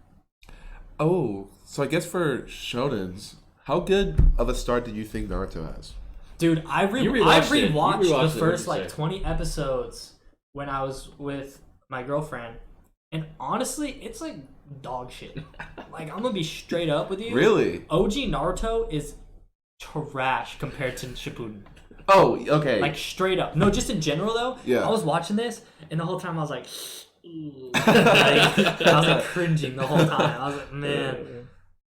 Oh, so I guess for shonens, how good of a start did you think Naruto has? Dude, I rewatched the first like 20 episodes when I was with my girlfriend, and honestly, it's like dog shit. Like, I'm gonna be straight up with you. Really? OG Naruto is trash compared to Shippuden. Oh, okay. Like, straight up. No, just in general, though. Yeah. I was watching this, and the whole time I was like, I was like cringing the whole time. I was like, man.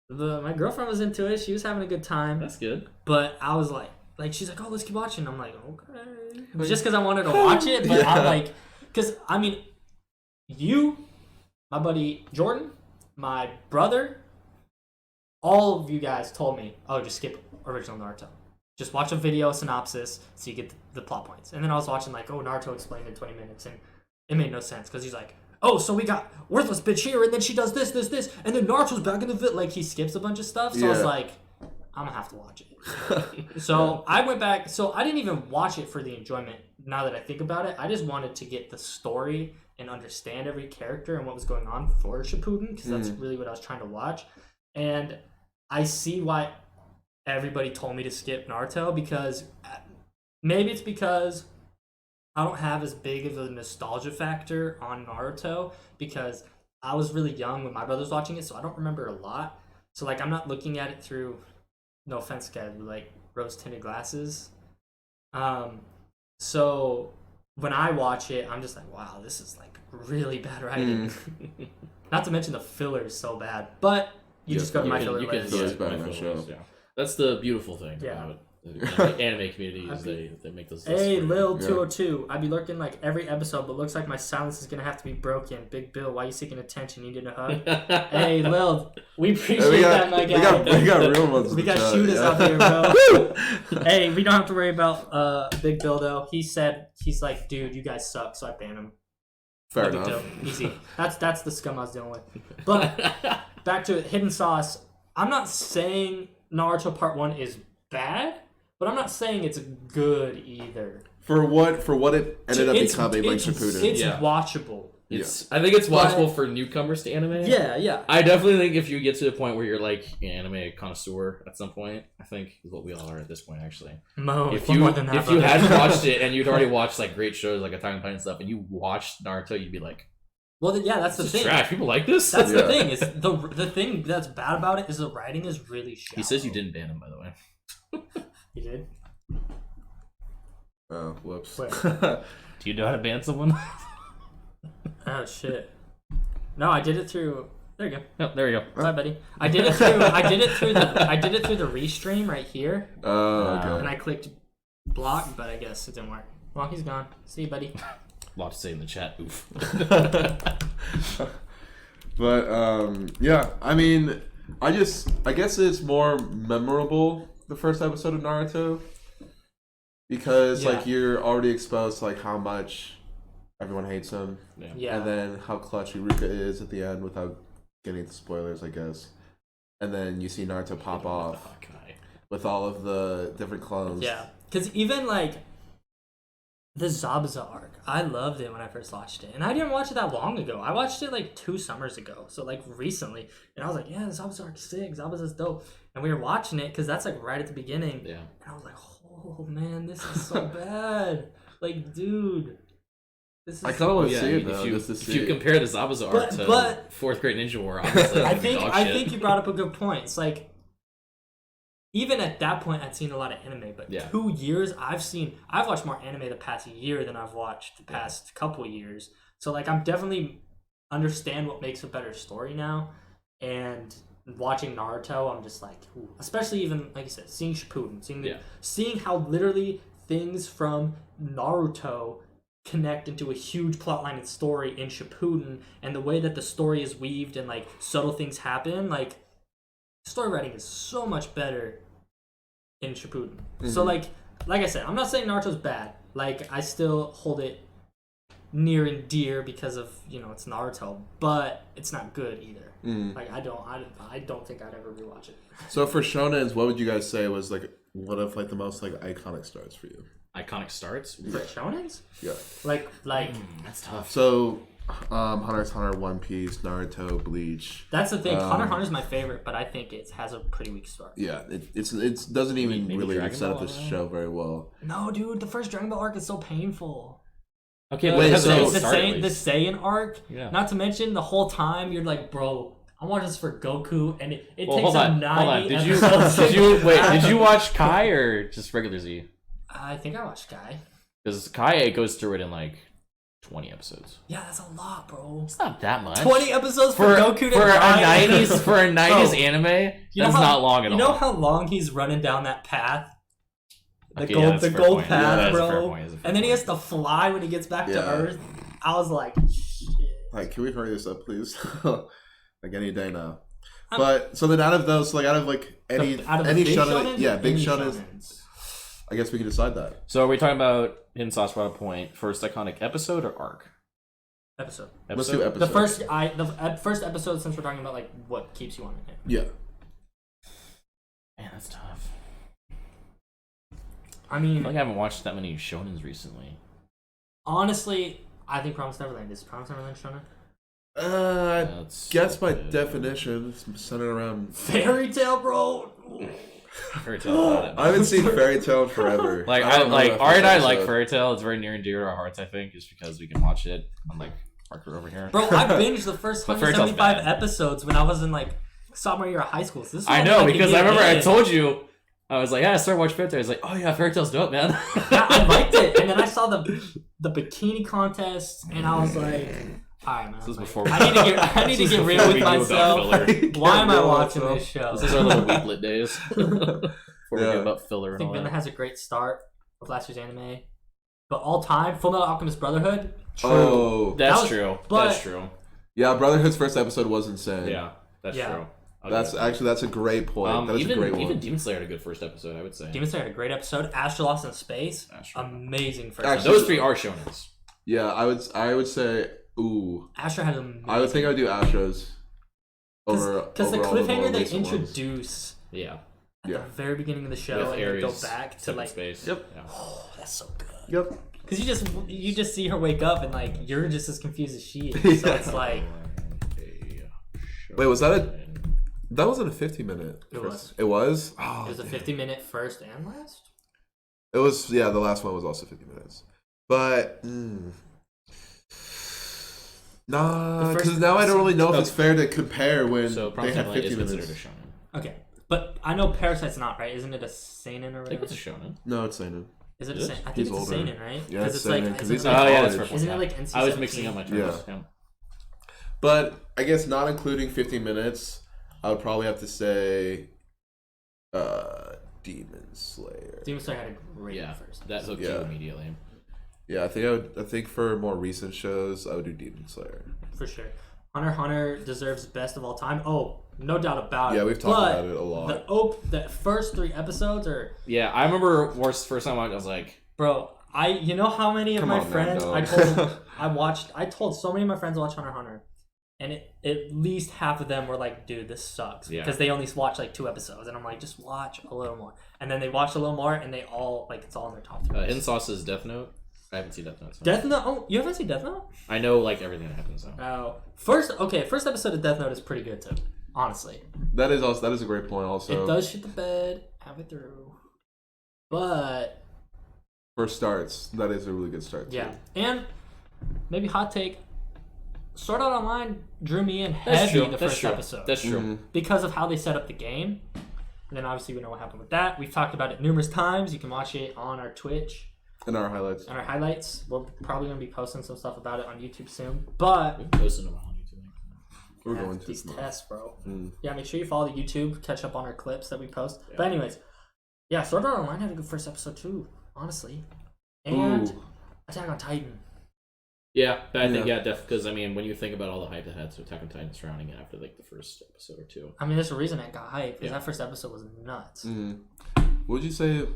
My girlfriend was into it. She was having a good time. That's good. But I was like, she's like, oh, let's keep watching. I'm like, okay. It was just because I wanted to watch it. But I'm like, because, I mean, you, my buddy Jordan, my brother, all of you guys told me, oh, just skip original Naruto. Just watch a video synopsis so you get the plot points. And then I was watching like, Naruto explained in 20 minutes, and it made no sense because he's like, so we got worthless bitch here, and then she does this, and then Naruto's back in the vid. Like, he skips a bunch of stuff. So I was like, I'm gonna have to watch it. So I went back. So I didn't even watch it for the enjoyment. Now that I think about it, I just wanted to get the story and understand every character and what was going on for Shippuden, because that's really what I was trying to watch. And I see why everybody told me to skip Naruto, because maybe it's because I don't have as big of a nostalgia factor on Naruto, because I was really young when my brother was watching it, so I don't remember a lot. So like, I'm not looking at it through, no offense, guys, like rose-tinted glasses. So when I watch it, I'm just like, wow, this is like really bad writing. Not to mention the filler is so bad, but you just go to my filler list. Yeah. That's the beautiful thing about the anime community is they make those lists. Hey, Lil 202, I'd be lurking like every episode, but looks like my silence is gonna have to be broken. Big Bill, why are you seeking attention? You need a hug? Hey, Lil, we appreciate that, my guy. We got real ones. We got shooters out here, bro. Hey, we don't have to worry about Big Bill though. He's like, dude, you guys suck, so I ban him. Fair enough. Deal. Easy. That's the scum I was dealing with. But back to it, Hidden Sauce. I'm not saying Naruto Part 1 is bad, but I'm not saying it's good either. For what it ended up becoming, like Shippuden. It's watchable. I think it's watchable for newcomers to anime. Yeah. I definitely think if you get to the point where you're like an anime connoisseur at some point, I think is what we all are at this point, actually. If you hadn't watched it and you'd already watched like great shows like Attack on Titan and stuff, and you watched Naruto, you'd be like, well, yeah, that's the thing. Trash. People like this. That's the thing. Is the thing that's bad about it is the writing is really shallow. He says you didn't ban him, by the way. You did? Oh, whoops. Do you know how to ban someone? Oh shit! No, I did it through. There you go. Oh, there you go. Bye, buddy. I did it through the restream right here. Oh, okay. And I clicked block, but I guess it didn't work. Well, he's gone. See you, buddy. A lot to say in the chat. Oof. But yeah, I mean, I guess it's more memorable the first episode of Naruto because like you're already exposed to like how much everyone hates him, and then how clutch Iruka is at the end without getting into spoilers, I guess. And then you see Naruto pop off with all of the different clones. Yeah, because even like the Zabuza arc, I loved it when I first watched it, and I didn't watch it that long ago. I watched it like 2 summers ago, so like recently, and I was like, yeah, the Zabuza arc's sick, Zabuza's dope, and we were watching it because that's like right at the beginning, and I was like, oh man, this is so bad, like dude. I kind of want to see it though. If you compare the Zabuza arc to 4th Grade Ninja War, obviously, I think you brought up a good point. It's like, even at that point, I'd seen a lot of anime, but 2 years, I've watched more anime the past year than I've watched the past couple years. So like, I'm definitely understand what makes a better story now, and watching Naruto, I'm just like, ooh. Especially even like you said, seeing Shippuden, seeing how literally things from Naruto connect into a huge plotline and story in Shippuden, and the way that the story is weaved and like subtle things happen, like story writing is so much better in Shippuden. So like I said, I'm not saying Naruto's bad. Like, I still hold it near and dear because of, it's Naruto, but it's not good either. Like, I don't think I'd ever rewatch it. So for shonens, what would you guys say was like one of like the most like iconic starts for you? Iconic starts? For shonens? Yeah. Like that's tough. So Hunter x Hunter, One Piece, Naruto, Bleach. That's the thing. Hunter x Hunter is my favorite, but I think it has a pretty weak start. Yeah, it doesn't even really set up the show very well. No, dude, the first Dragon Ball arc is so painful. Okay, but the Saiyan arc, not to mention the whole time you're like, bro, I want this for Goku, and it takes a 90 Did you watch Kai or just regular Z? I think I watched Kai. Because Kai goes through it in like 20 episodes. Yeah, that's a lot, bro. It's not that much. 20 episodes for Goku to die. For a 90s anime, that's not long at all. You know how long he's running down that path? The gold path, bro. And then he has to fly when he gets back to Earth. I was like, shit. Like, can we hurry this up, please? Like any day now. But so then out of those, like out of like any shonen, big shonen. I guess we can decide that. So are we talking about Hidden Sauce brought a point? First iconic episode or arc? Episode. Let's do episode. The first episode, since we're talking about like what keeps you on it. Yeah. Man, that's tough. I mean, I feel like I haven't watched that many shonens recently. honestly, I think Promised Neverland is Promised Neverland shonen. I guess by definition, it's centered around Fairy Tale, bro. Fairy Tale. I haven't seen Fairy Tale in forever. Like I don't know Ari that and I first like episode. Fairy Tale. It's very near and dear to our hearts, I think, just because we can watch it. Unlike Parker over here. Bro, I binged the first But Fairy Tale's 175 bad. episodes when I was in like sophomore year of high school. So this is I only, know, like, a because year I remember I in. told you, I was like, yeah, I started watching Fairy Tale. I was like, oh yeah, Fairy Tale's dope, man. Yeah, I liked it, and then I saw the bikini contest, and I was like, all right, man. This is like, before I need to get real before with we knew about myself. filler. Why am I Real watching myself. this show? This is our little weeklit days. Before we Yeah. get about filler I and think all Vinland that. has a great start with last year's anime, but all time, Full Metal Alchemist Brotherhood. True. Oh, That's That was- true. but- That's true. yeah. Brotherhood's first episode was insane. Yeah, that's Yeah. true. I'll That's give it that. actually that's a great point. That is even a great even one. Demon Slayer had a good first episode, I would say. Demon Slayer had a great episode. Astro Lost in Space, Astro. amazing first. Actually- episode. Those three are shonens. Yeah, I would say ooh. Astro had amazing. I would think I would do Astros over because the over all the cliffhanger more they recent ones. introduce Yeah. at Yeah. the very beginning of the show, With and they Ares, go back to stuck in like, space. Yep. Yeah. oh, that's so good. Yep. Because you just see her wake up and like you're just as confused as she is. So Yeah. it's like Wait, was that that wasn't a 50-minute? It was. It was. Oh, it was a damn. 50-minute first and last. It was. Yeah, the last one was also 50 minutes. But nah, The because first- now I don't really know if it's fair to compare when So they Promised have Neverland 50 is considered minutes. a shonen. Okay, but I know Parasite's not right. Isn't it a seinen or I think whatever? it's a shonen. No, it's seinen. Is it a Is it? seinen? I think He's it's older. a seinen, right? Yeah, it's it's like seinen, 'cause isn't he's it in Oh yeah, that's college. fair. Isn't it point, like yeah. NC-17? I was mixing up my terms. Yeah. Yeah. But I guess not including 50 minutes, I would probably have to say, Demon Slayer. Demon Slayer had a great Yeah, first. that hooked you Yeah. immediately. Yeah, I think I would. I think for more recent shows, I would do Demon Slayer. For sure. Hunter x Hunter deserves best of all time. Oh, no doubt about it. Yeah, we've talked But about it a lot. the first 3 episodes are, Yeah, I remember first time I was like, bro. You know how many of Come my on, man, friends no. I told so many of my friends to watch Hunter x Hunter, and at least half of them were like, dude, this sucks, Yeah. because they only watched like 2 episodes, and I'm like, just watch a little more, and then they watched a little more, and they all like it's all in their top 3. Hidden Sauce's Death Note. I haven't seen Death Note. So. Death Note. Oh, you haven't seen Death Note? I know like everything that happens though. Oh, first episode of Death Note is pretty good too. Honestly, That is a great point. Also, it does shit the bed halfway through, but for starts, that is a really good start. Too. yeah, and maybe hot take. Sword Art Online drew me in That's heavy true. the That's first true. episode That's true. Mhm. because of how they set up the game. And then obviously we know what happened with that. We've talked about it numerous times. You can watch it on our Twitch In our highlights. and our highlights. We're probably gonna be posting some stuff about it on YouTube soon. But We've posted them on YouTube. We're yeah, going to these tests, bro. Mm. Yeah, make sure you follow the YouTube, catch up on our clips that we post. Yeah. But anyways, yeah, Sword Art Online had a good first episode too, honestly. And Ooh. Attack on Titan. Yeah, but I think Yeah. definitely because I mean when you think about all the hype that had to Attack on Titan surrounding it after like the first episode or two. I mean, there's a reason it got hyped because Yeah. that first episode was nuts. Mm. What would you say?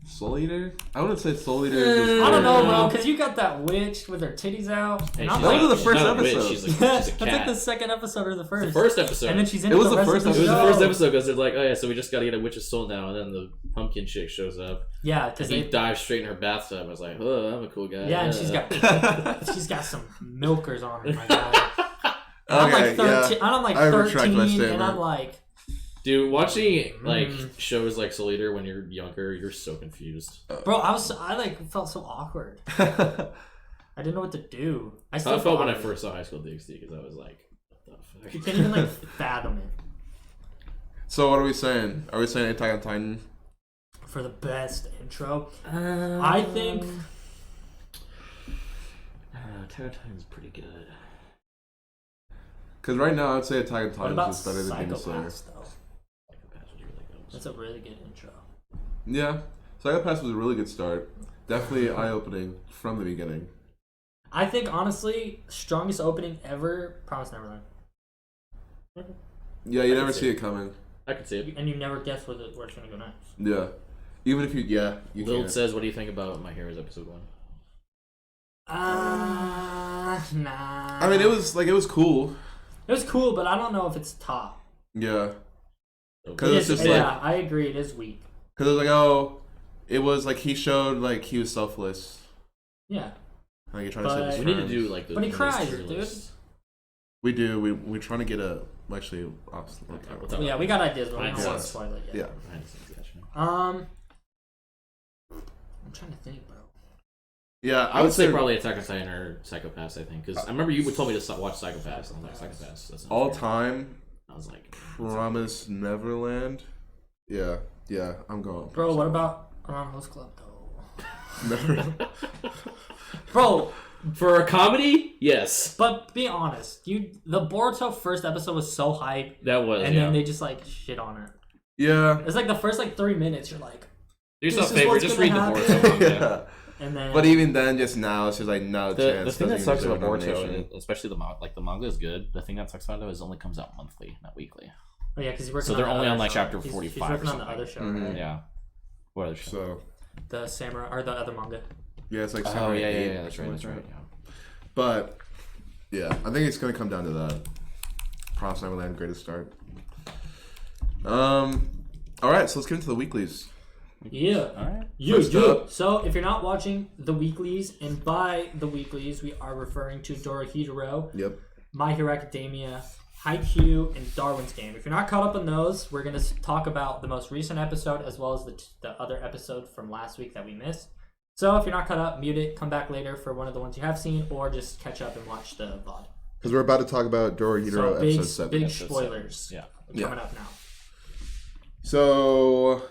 Soul Eater? I wouldn't say Soul Eater. I don't know, bro, because you got that witch with her titties out, Hey, and I'm she's That like, was the she's first not a witch, episode. She's, she's a that's like cat. the second episode or the first. The first episode. And then she's in It was the the rest first of It was the show. first episode because they're like, oh yeah, so we just got to get a witch's soul now, and then the pumpkin chick shows up. Yeah, because He they. dives straight in her bathtub. I was like, oh, I'm a cool guy. Yeah, and she's got some milkers on her, my guy. And I'm like Okay, 13. yeah. I'm like I retract 13, my and statement. I'm like, Dude, watching like Mm. shows like Soul Eater when you're younger, you're so confused. bro, I like felt so awkward. I didn't know what to do. I That's still how I felt when I awkward. first saw High School DxD because I was like, what the You fuck? can't even like fathom it. So what are we saying? Are we saying Attack on Titan? For the best intro, I think. Attack on Titan's pretty good. Because right now I'd say Attack on What Titan about is better than Demon Slayer. Psychopaths though? Psychopaths was really good. That's a really good intro. Yeah, Psychopaths was a really good start. Definitely eye-opening from the beginning. I think honestly, strongest opening ever. Promise Neverland. Yeah, you I can never see see it. it coming. I could see it. And you never guess where it's gonna go next. Yeah, Even if you Lil can. says, "What do you think about My Heroes episode 1?" Nah. I mean, it was cool. It was cool, but I don't know if it's top. Yeah. Okay. It's just I agree. It is weak. Because it was like, oh, it was like he showed like he was selfless. Yeah. Like you're trying to save his We need to friends. do like the. But he the cries, tier dude. list. We do. We're trying to get a actually. We'll talk Yeah, we got ideas, but we don't Behind want the to spoil it yet. Yeah. behind the scenes action. I'm trying to think, bro. Yeah, I would say probably Attack on Titan or Psychopaths. I think because I remember you told me to watch Psychopaths. And I'm like Psychopaths. That's not all fair. time. I was like, Promise Neverland. Yeah, I'm going. Bro, what about Around Host Club, though? Neverland. Bro, for a comedy, yes, but be honest, the Boruto first episode was so hype, that was. and then they just like shit on it. Yeah. It's like the first like 3 minutes, you're like, Do yourself a this is favor, what's just gonna read the happen. Boruto manga. Yeah. and then. But even then, just now, it's just like no The chance. thing that doesn't sucks deserve about Boruto, nomination. especially the manga is good. The thing that sucks about it is it only comes out monthly, not weekly. Oh yeah, because he's working. So on they're the only other on like show. chapter He's 45 working or on the something. other show, Mhm. right? Yeah. What other show? So The samurai or the other manga. yeah, it's like Oh Samurai yeah, 8 yeah, that's right, or that's something right. like Yeah. that. But yeah, I think it's gonna come down to that. Promise Neverland, greatest start. All right, so let's get into the weeklies. Yeah. All right. First up- So if you're not watching the weeklies, and by the weeklies we are referring to Dorohedoro, Yep. My Hero Academia, Haikyuu, and Darwin's Game. If you're not caught up on those, we're going to talk about the most recent episode as well as the other episode from last week that we missed. So if you're not caught up, mute it, come back later for one of the ones you have seen, or just catch up and watch the VOD. Because we're about to talk about Dorohedoro So episode 7. big Episode spoilers coming up now. So,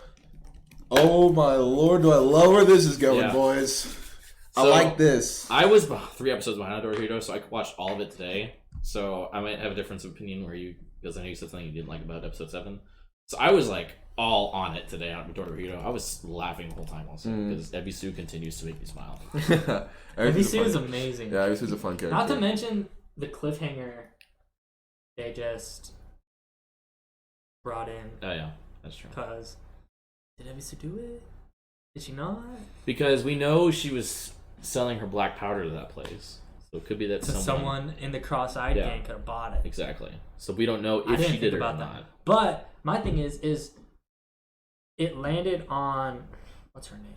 oh my lord, do I love where this is going, Yeah. boys. I So- like this. I was 3 episodes behind Dorohedoro, so I watched all of it today. So I might have a difference of opinion because I know you said something you didn't like about episode 7. So I was like all on it today on Dorohedoro. I was laughing the whole time also because Ebisu continues to make me smile. Ebisu is amazing. Yeah, Ebisu's a fun character. Not to mention the cliffhanger they just brought in. Oh yeah, that's true. Because did Ebisu do it? Did she not? Because we know she was selling her black powder to that place. So it could be that So someone in the cross-eyed Yeah. gang could have bought it. Exactly. So we don't know I if didn't she did think it or about that. not. But my thing is it landed on what's her name?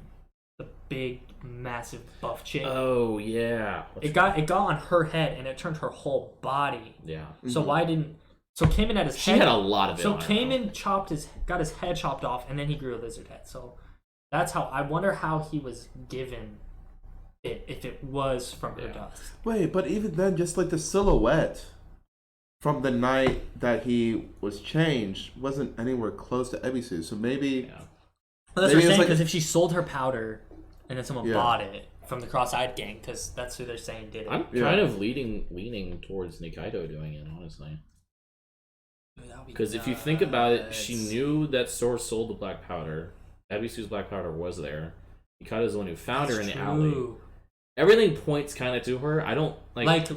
The big, massive buff chick. Oh yeah. it got on her head and it turned her whole body. Yeah. So why didn't? So Cayman had his She head. had a lot of it. So on her, Cayman got his head chopped off, and then he grew a lizard head. So that's how I wonder how he was given it if it was from her dust. Wait, but even then, just like the silhouette from the night that he was changed wasn't anywhere close to Ebisu. So maybe, Yeah. Well, that's Maybe what I'm it's saying, like- because if she sold her powder and then someone Yeah. bought it from the cross-eyed gang, because that's who they're saying did it. I'm kind of leaning towards Nikaido doing it, honestly. Because if you think about it, she knew that Source sold the black powder. Ebisu's black powder was there. Nikaido's the one who found her in the alley. Everything points kind of to her. I don't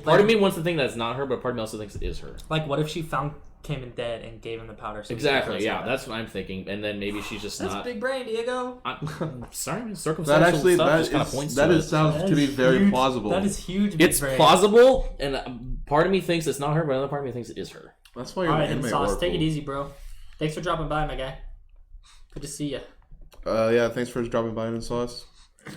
part of me wants to think that's not her, but part of me also thinks it is her. Like, what if she found Cayman dead and gave him the powder? So Exactly. Yeah, that's what I'm thinking. And then maybe she's just that's not. big brain, Diego. I'm sorry, man. that Circumstantial actually stuff that just kind of points that to is it. sounds to be very huge. plausible. That is huge. Big It's brain. plausible, and part of me thinks it's not her, but another part of me thinks it is her. That's why you're All an right, anime Sauce, oracle. take it easy, bro. Thanks for dropping by, my guy. Good to see you. Yeah, thanks for dropping by in Sauce.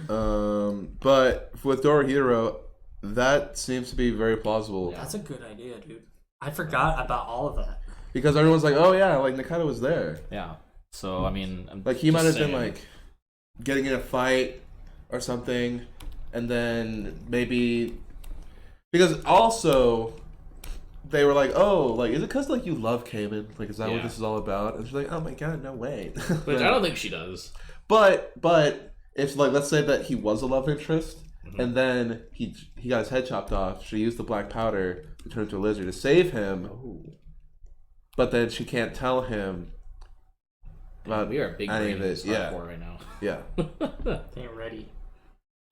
But with Dorohedoro, that seems to be very plausible. That's a good idea, dude. I forgot about all of that. Because everyone's like, oh yeah, like Nikaido was there. Yeah. So I mean, I'm Like he just might have saying. been like getting in a fight or something, and then maybe because also they were like, oh, like is it because like you love Cayman? Like is that what Yeah. this is all about? And she's like, oh my god, no way. Which I don't think she does. But if like let's say that he was a love interest, and then he got his head chopped off. She used the black powder to turn into a lizard to save him. Oh. But then she can't tell him about We are big any of brain this. Yeah, hardcore right now. yeah. Ain't ready.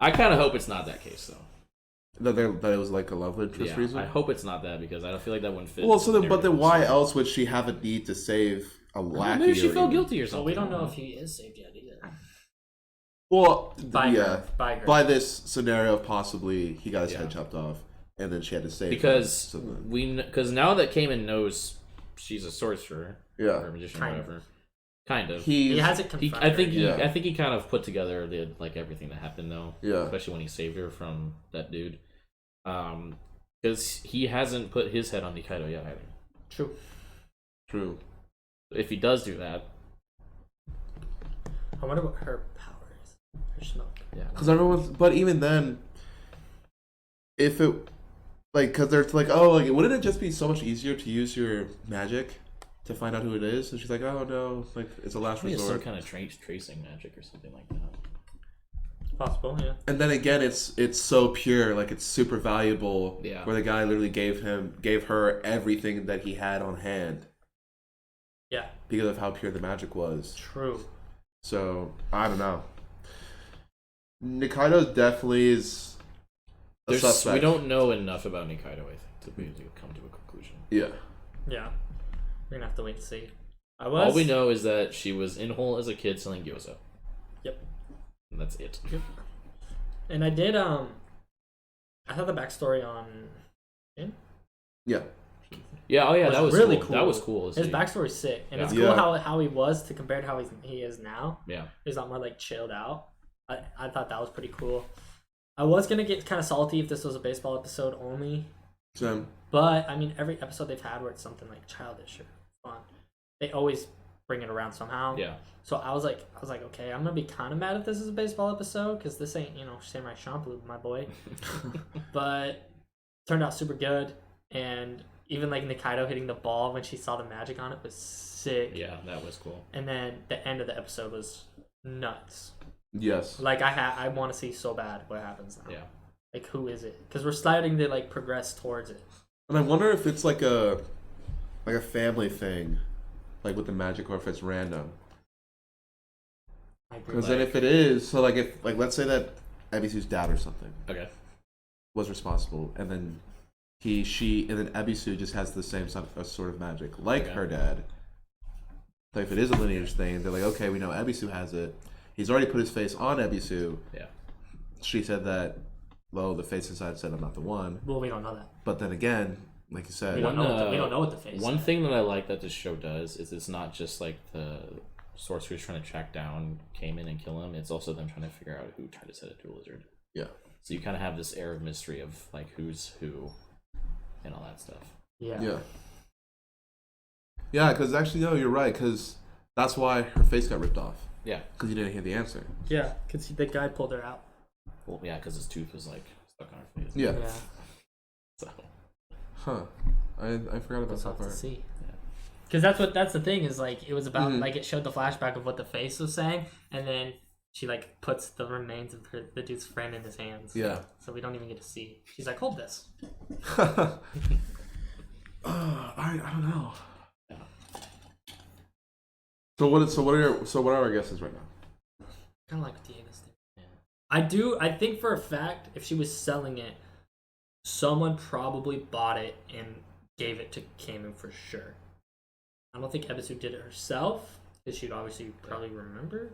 I kind of hope it's not that case though. That it was like a love interest Yeah, reason. I hope it's not that because I don't feel like that wouldn't fit. Well, into so the then, but then narrative. why else would she have a need to save a lackey? Maybe she or felt even- guilty or something. So we don't know if he is saved yet either. Well, By yeah. her. By her. By this scenario, possibly he got his Yeah. head chopped off, and then she had to save Because him. because now that Cayman knows she's a sorcerer or a magician, Kind or of. whatever. Kind of. He has it confirmed. I think Yeah. I think he kind of put together everything that happened though. Yeah. Especially when he saved her from that dude. Because he hasn't put his head on Nikaido yet either. True. If he does do that, I wonder what her power is. Her smoke. yeah. Because but even then, if it, because they're like, oh, like, wouldn't it just be so much easier to use your magic to find out who it is? And she's like, oh no, like, it's a last Maybe it's resort. some kind of tracing magic or something like that. Possible, yeah. And then again, it's so pure, like, it's super valuable. Yeah. Where the guy literally gave her everything that he had on hand Yeah. because of how pure the magic was. True. So I don't know. Nikaido definitely is a suspect. We don't know enough about Nikaido, I think, to come to a conclusion. Yeah. Yeah. We're gonna have to wait and see. All we know is that she was in Hole as a kid selling gyoza. Yep. And that's it. Yep. And I did I thought the backstory on him. Yeah. Yeah, oh yeah, was that was really cool. That was cool. His backstory's sick, and it's Yeah. cool how he was to compared to how he is now. Yeah. He's not more like chilled out. I thought that was pretty cool. I was gonna get kind of salty if this was a baseball episode only, Same. but I mean every episode they've had where it's something like childish or fun, they always bring it around somehow. Yeah. So I was like, okay, I'm gonna be kind of mad if this is a baseball episode because this ain't Samurai Champloo, my boy. But turned out super good, and even like Nikaido hitting the ball when she saw the magic on it was sick. Yeah, that was cool. And then the end of the episode was nuts. Yes. Like I want to see so bad what happens now. Yeah. Like who is it? Because we're starting to like progress towards it. And I wonder if it's like a family thing, like with the magic, or if it's random. I agree. Because then if it is, so like if let's say that Ebisu's dad or something Okay. was responsible, and then and then Ebisu just has the same sort of magic like Okay. her dad. So if it is a lineage thing, they're like, okay, we know Ebisu has it. He's already put his face on Ebisu. Yeah. She said that, well, the face inside said I'm not the one. Well, we don't know that. But then again, like you said, We don't know what the face. One said. thing that I like that this show does is it's not just like the sorcerers trying to track down Cayman and kill him. It's also them trying to figure out who tried to set it to a lizard. Yeah. So you kind of have this air of mystery of like who's who and all that stuff. Yeah. Yeah. Yeah, because actually, no, you're right, because that's why her face got ripped off. Yeah. Because you didn't hear the answer. Yeah, because the guy pulled her out. Well, yeah, because his tooth was like stuck on her face. Yeah. Yeah. So. Huh. I forgot about That's that tough to part. see. Yeah. Because that's the thing is like it was about Mhm. like it showed the flashback of what the face was saying, and then she like puts the remains of the dude's friend in his hands. Yeah. So we don't even get to see. She's like, hold this. I don't know. So what are our guesses right now? Kind of like Diego's thing. Yeah. I think for a fact, if she was selling it, someone probably bought it and gave it to Cayman for sure. I don't think Ebisu did it herself, because she'd obviously probably remember.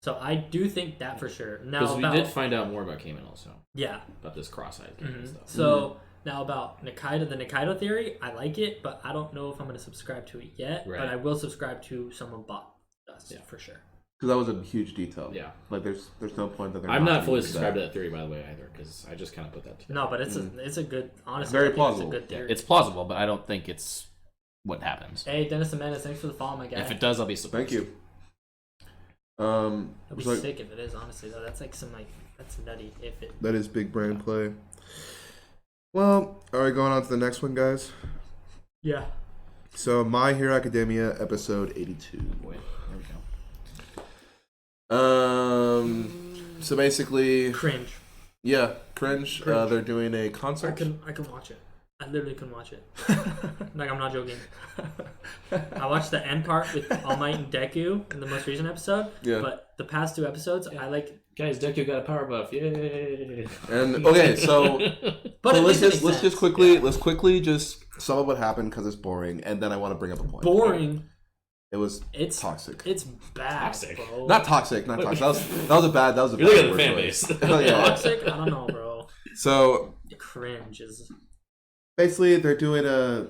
So I do think that for sure. Now Because we did find out more about Cayman also. Yeah. About this cross-eyed Cayman and stuff. So now about the Nikaido theory, I like it, but I don't know if I'm going to subscribe to it yet. Right. But I will subscribe to someone bought us for sure. Because that was a huge detail. Yeah. Like there's no point that they're I'm not fully gonna use subscribed to that theory, by the way, either, because I just kind of put that together. No, but it's a good, honestly, Very I think plausible. It's a good theory. It's plausible, but I don't think it's what happens. Hey, Dennis and Menace, thanks for the follow, my guy. If it does, I'll be surprised. Thank you. That'd be so sick if it is, honestly, though. That's like that's nutty if it. that is big brain play. Well, all right, going on to the next one, guys. Yeah. So, My Hero Academia, episode 82. Boy, there we go. So basically, Cringe. yeah, cringe. Cringe. They're doing a I concert. can watch it. I literally couldn't watch it. Like, I'm not joking. I watched the end part with All Might and Deku in the most recent episode. Yeah. But the past two episodes, I like. Guys, Deku got a power buff. Yay! And okay, so But so it let's makes just quickly just sum up what happened because it's boring, and then I want to bring up a point. boring. It was It's toxic. It's bad, Toxic? bro. Not toxic. That was a bad. You're looking at the word fan choice. base. Oh, yeah. Toxic? I don't know, bro. So Cringe is basically, they're doing a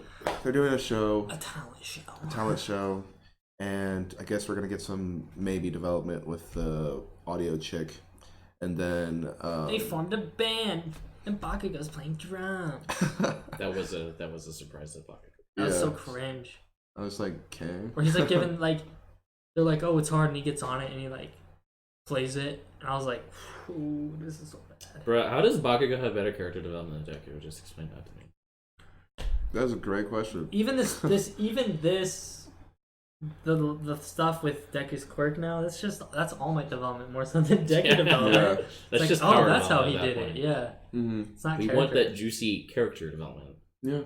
show, a talent show. and I guess we're gonna get some maybe development with the audio chick, and then They formed a band, and Bakugo's playing drums. That was a surprise to Bakugo. That was Yeah. so cringe. I was like, okay. Where he's like giving like, they're like, oh, it's hard, and he gets on it and he like plays it, and I was like, ooh, this is so bad. Bro, how does Bakugo have better character development than Deku? Just explain that to me. That was a great question. Even this, the stuff with Deku's quirk now. That's All Might development more so than Deku Yeah. development. Yeah. That's It's like, just oh, power that's how he development did at that it. point. Yeah, Mm-hmm. it's not. We character. want that juicy character development. Yeah.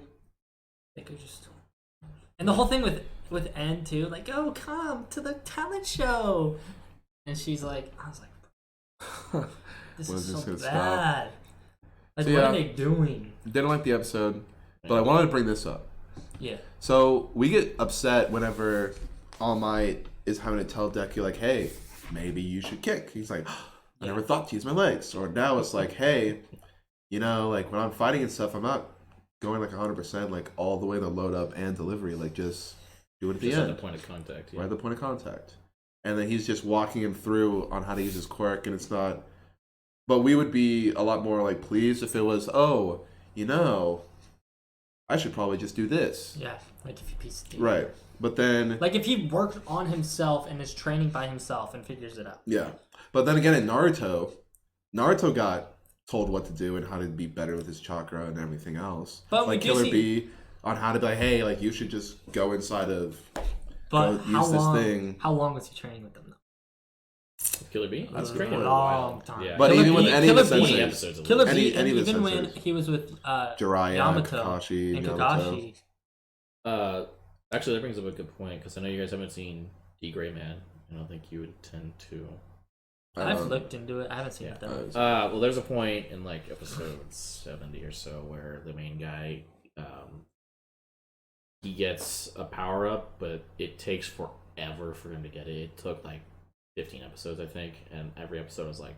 Deku just. And the whole thing with N too, like, oh, come to the talent show, and she's like, I was like, this When is is this so gonna stop? bad. Like, So, what yeah. are they doing? Didn't like the episode, but I wanted to bring this up. Yeah. So we get upset whenever All Might is having to tell Deku like, "Hey, maybe you should kick." He's like, "I never thought to use my legs." Or now it's like, "Hey, like when I'm fighting and stuff, I'm not going like 100% like all the way to load up and delivery. Like just do it at the Just at end, the point of contact. right at the point of contact." And then he's just walking him through on how to use his quirk, and it's not. But we would be a lot more like pleased if it was, oh, I should probably just do this. Yeah, like if he pieced it. Right. But then Like if he worked on himself and is training by himself and figures it out. yeah. But then again in Naruto got told what to do and how to be better with his chakra and everything else. But like we do Killer see- B on how to be like, hey, like you should just go inside of But go how use this long? thing. How long was he training with them though? Killer B? That's That's a great. good for a long while. time. Yeah. But Killer even with B- any of the Killer B- senseis, episodes. Killer B, Any and of the even when senseis. he was with Jiraiya, Yamato Kakashi, and Yamato. Kakashi. Actually, that brings up a good point because I know you guys haven't seen D Gray Man. I don't think you would tend to. I've looked into it. I haven't seen Yeah. it though. Well, there's a point in like episode 70 or so where the main guy, he gets a power up, but it takes forever for him to get it. It took like 15 episodes, I think, and every episode was like,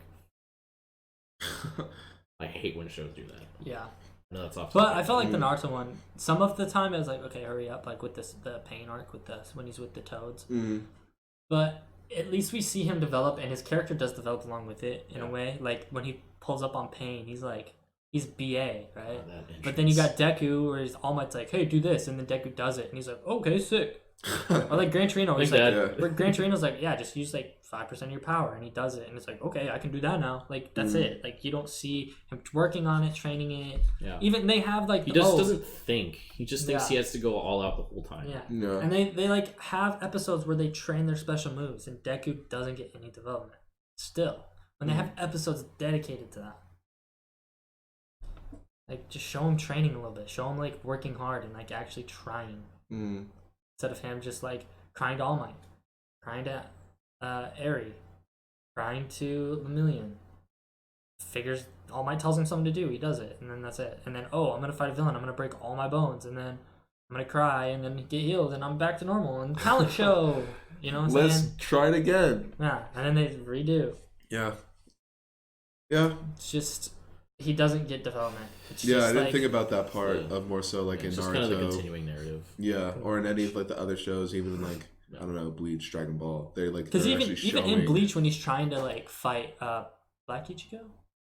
I hate when shows do that. Yeah. I know that's off. But I felt like the Naruto one, some of the time I was like, okay, hurry up, like with the pain arc with when he's with the toads. Mm. But at least we see him develop, and his character does develop along with it in a Yeah. way. Like when he pulls up on pain, he's BA, right? That But then you entrance. got Deku, where he's All Might's like, hey, do this, and then Deku does it, and he's like, okay, sick. Or like Gran Torino, he's Like like, that. Yeah. where Gran Torino's like, yeah, just use like 5% of your power, and he does it, and it's like, okay, I can do that now. Like that's it. Like you don't see him working on it, training it. Yeah. Even they have like He just doesn't think. He just thinks Yeah. he has to go all out the whole time. Yeah. Yeah. And they like have episodes where they train their special moves, and Deku doesn't get any development. Still, when they have episodes dedicated to that, like just show him training a little bit, show him like working hard and like actually trying, Mm. instead of him just like crying to All Might, crying to Eri, crying to Lemillion. Figures All Might tells him something to do, he does it, and then that's it. And then I'm gonna fight a villain, I'm gonna break all my bones, and then I'm gonna cry, and then get healed, and I'm back to normal. And talent show, you know what I'm Let's saying? try it again. Yeah, and then they redo. Yeah. Yeah. It's just he doesn't get development. It's Yeah, just I didn't like, think about that part Yeah. of more so like Yeah, in it's just Naruto. kind of the continuing narrative. Yeah, or in any of like the other shows, even in, like I don't know, Bleach, Dragon Ball. They're like because they're even actually in showing- Bleach when he's trying to like fight Black Ichigo,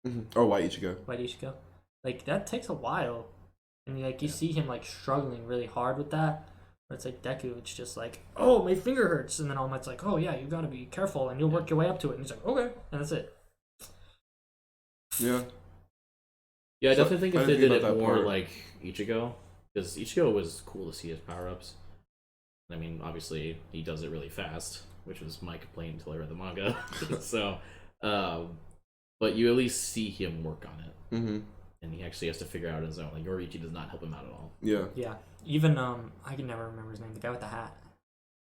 Mhm. Or White Ichigo. White Ichigo, like that takes a while, and like you see him like struggling really hard with that. Where it's like Deku, it's just like, oh, my finger hurts, and then All Might's like, oh yeah, you gotta be careful, and you'll work your way up to it, and he's like, okay, and that's it. Yeah. Yeah, I So, definitely think I if they didn't did think it about that more part. like Ichigo, because Ichigo was cool to see his power ups. I mean, obviously he does it really fast, which was my complaint until I read the manga. So, but you at least see him work on it, Mm-hmm. and he actually has to figure out on his own. Like Yoriichi does not help him out at all. Yeah. Yeah, even I can never remember his name, the guy with the hat.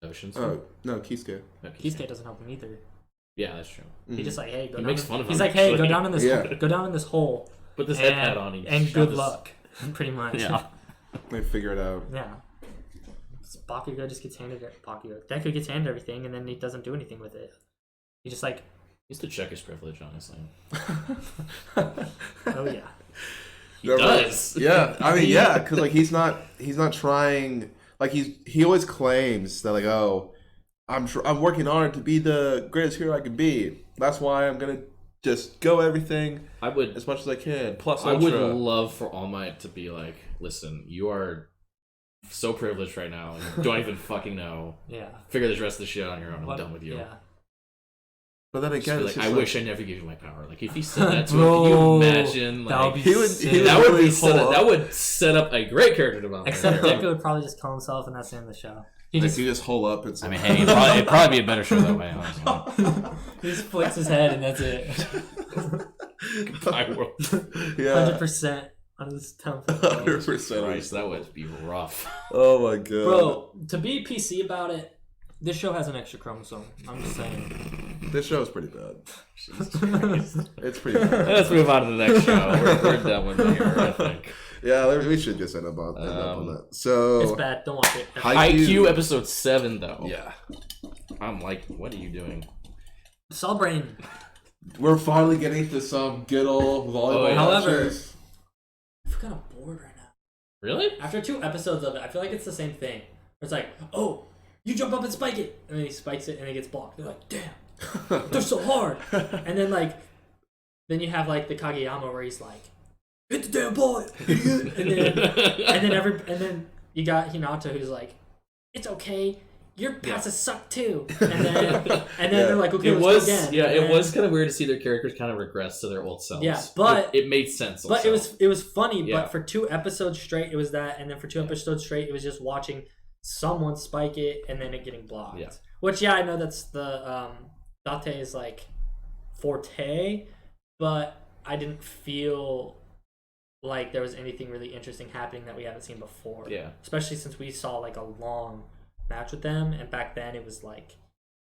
Oceans. Oh no, Kisuke. Kisuke doesn't help him either. Yeah, that's true. Mhm. He just like, hey, go He down. makes fun of He's him, like, hey, go actually. down in this, Yeah. go down in this hole, Put this and, head pad on and shove good his- luck, pretty much. Yeah. They figure it out. Yeah. Bakugo just gets handed it. Deku gets handed everything, and then he doesn't do anything with it. He just like. He used to check his privilege, honestly. Oh yeah. He does. Yeah, I mean, yeah, because like he's not trying. Like he always claims that like, oh, I'm working hard to be the greatest hero I can be. That's why I'm gonna just go everything. I would as much as I can. Plus, I would love for All Might to be like, listen, you are so privileged right now. You don't even fucking know. Yeah. Figure this rest of the shit out on your own. I'm done with you. Yeah. But then again, like, I wish I never gave you my power. Like, if he said that to him, can you imagine? Like, that would set up a great character development. Except Deku would probably just kill himself, and that's the end of the show. He just hole up and. I mean, hey, it'd probably be a better show that way. Honestly. He just flicks his head, and that's it. Goodbye, world. Yeah. 100% on his temple. 100%. Right, so that would be rough. Oh my god. Bro, to be PC about it, this show has an extra chromosome. I'm just saying. This show is pretty bad. It's pretty bad. Let's move on to the next show. We're done with it here, I think. Yeah, we should just end up on that. So it's bad. Don't watch it. IQ episode 7, though. Yeah. I'm like, what are you doing? Cell Brain. We're finally getting to some good old volleyball. However, matches. I feel kind of bored right now. Really? After 2 episodes of it, I feel like it's the same thing. It's like, oh, you jump up and spike it, and then he spikes it and it gets blocked. They're like, damn, they're so hard. And then then you have like the Kageyama where he's like, hit the damn ball, idiot. and then you got Hinata who's like, it's okay, your passes suck too. And then they're like, okay, let's go again. Yeah, it was kind of weird to see their characters kind of regress to their old selves. Yeah, but it made sense. But it was funny. Yeah. But for 2 episodes straight, it was that, and then for 2 episodes straight, it was just watching someone spike it and then it getting blocked. Yeah. Which I know that's the Date's like forte, but I didn't feel like there was anything really interesting happening that we haven't seen before. Yeah. Especially since we saw like a long match with them, and back then it was like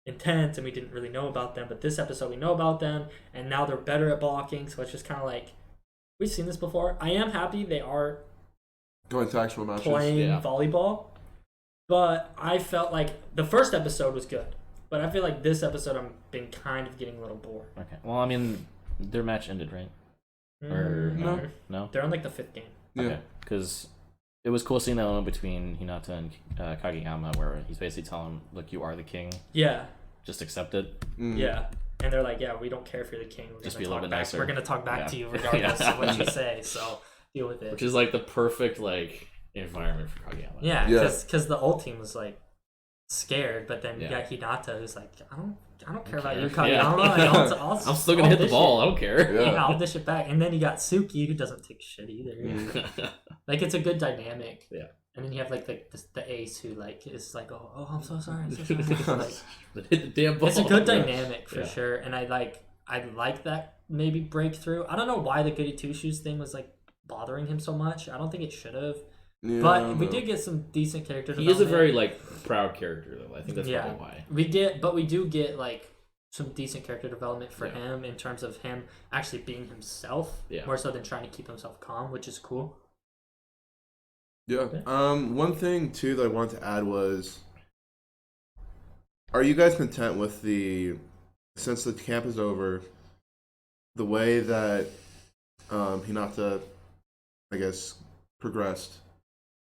intense and we didn't really know about them. But this episode we know about them, and now they're better at blocking, so it's just kind of like we've seen this before. I am happy they are going to actual matches, playing volleyball. But I felt like the first episode was good. But I feel like this episode I've been kind of getting a little bored. Okay. Well, I mean, their match ended, right? Or no? They're on like the 5th game. Yeah. Okay. Because it was cool seeing that one between Hinata and Kageyama where he's basically telling him, look, you are the king. Yeah. Just accept it. Yeah. And they're like, yeah, we don't care if you're the king. We're just be a little bit nicer. We're going to talk back to you regardless of what you say. So deal with it. Which is like the perfect environment for Kageyama. Yeah, because the old team was like scared, but then you got Hinata who's like, I don't care about you, Kageyama. Yeah. I'm still gonna hit the ball. I don't care. Yeah, I'll dish it back. And then you got Suki who doesn't take shit either. Like it's a good dynamic. Yeah. And then you have like the ace who like is like, oh, I'm so sorry. I'm so sorry. Like, hit the damn ball. It's a good dynamic for sure, and I like that maybe breakthrough. I don't know why the Goody Two Shoes thing was like bothering him so much. I don't think it should have. Yeah, but we did get some decent character development. He is a very proud character though. I think that's probably why. We do get like some decent character development for him in terms of him actually being himself, more so than trying to keep himself calm, which is cool. Yeah. One thing too that I wanted to add was, are you guys content with since the camp is over, the way that Hinata, I guess, progressed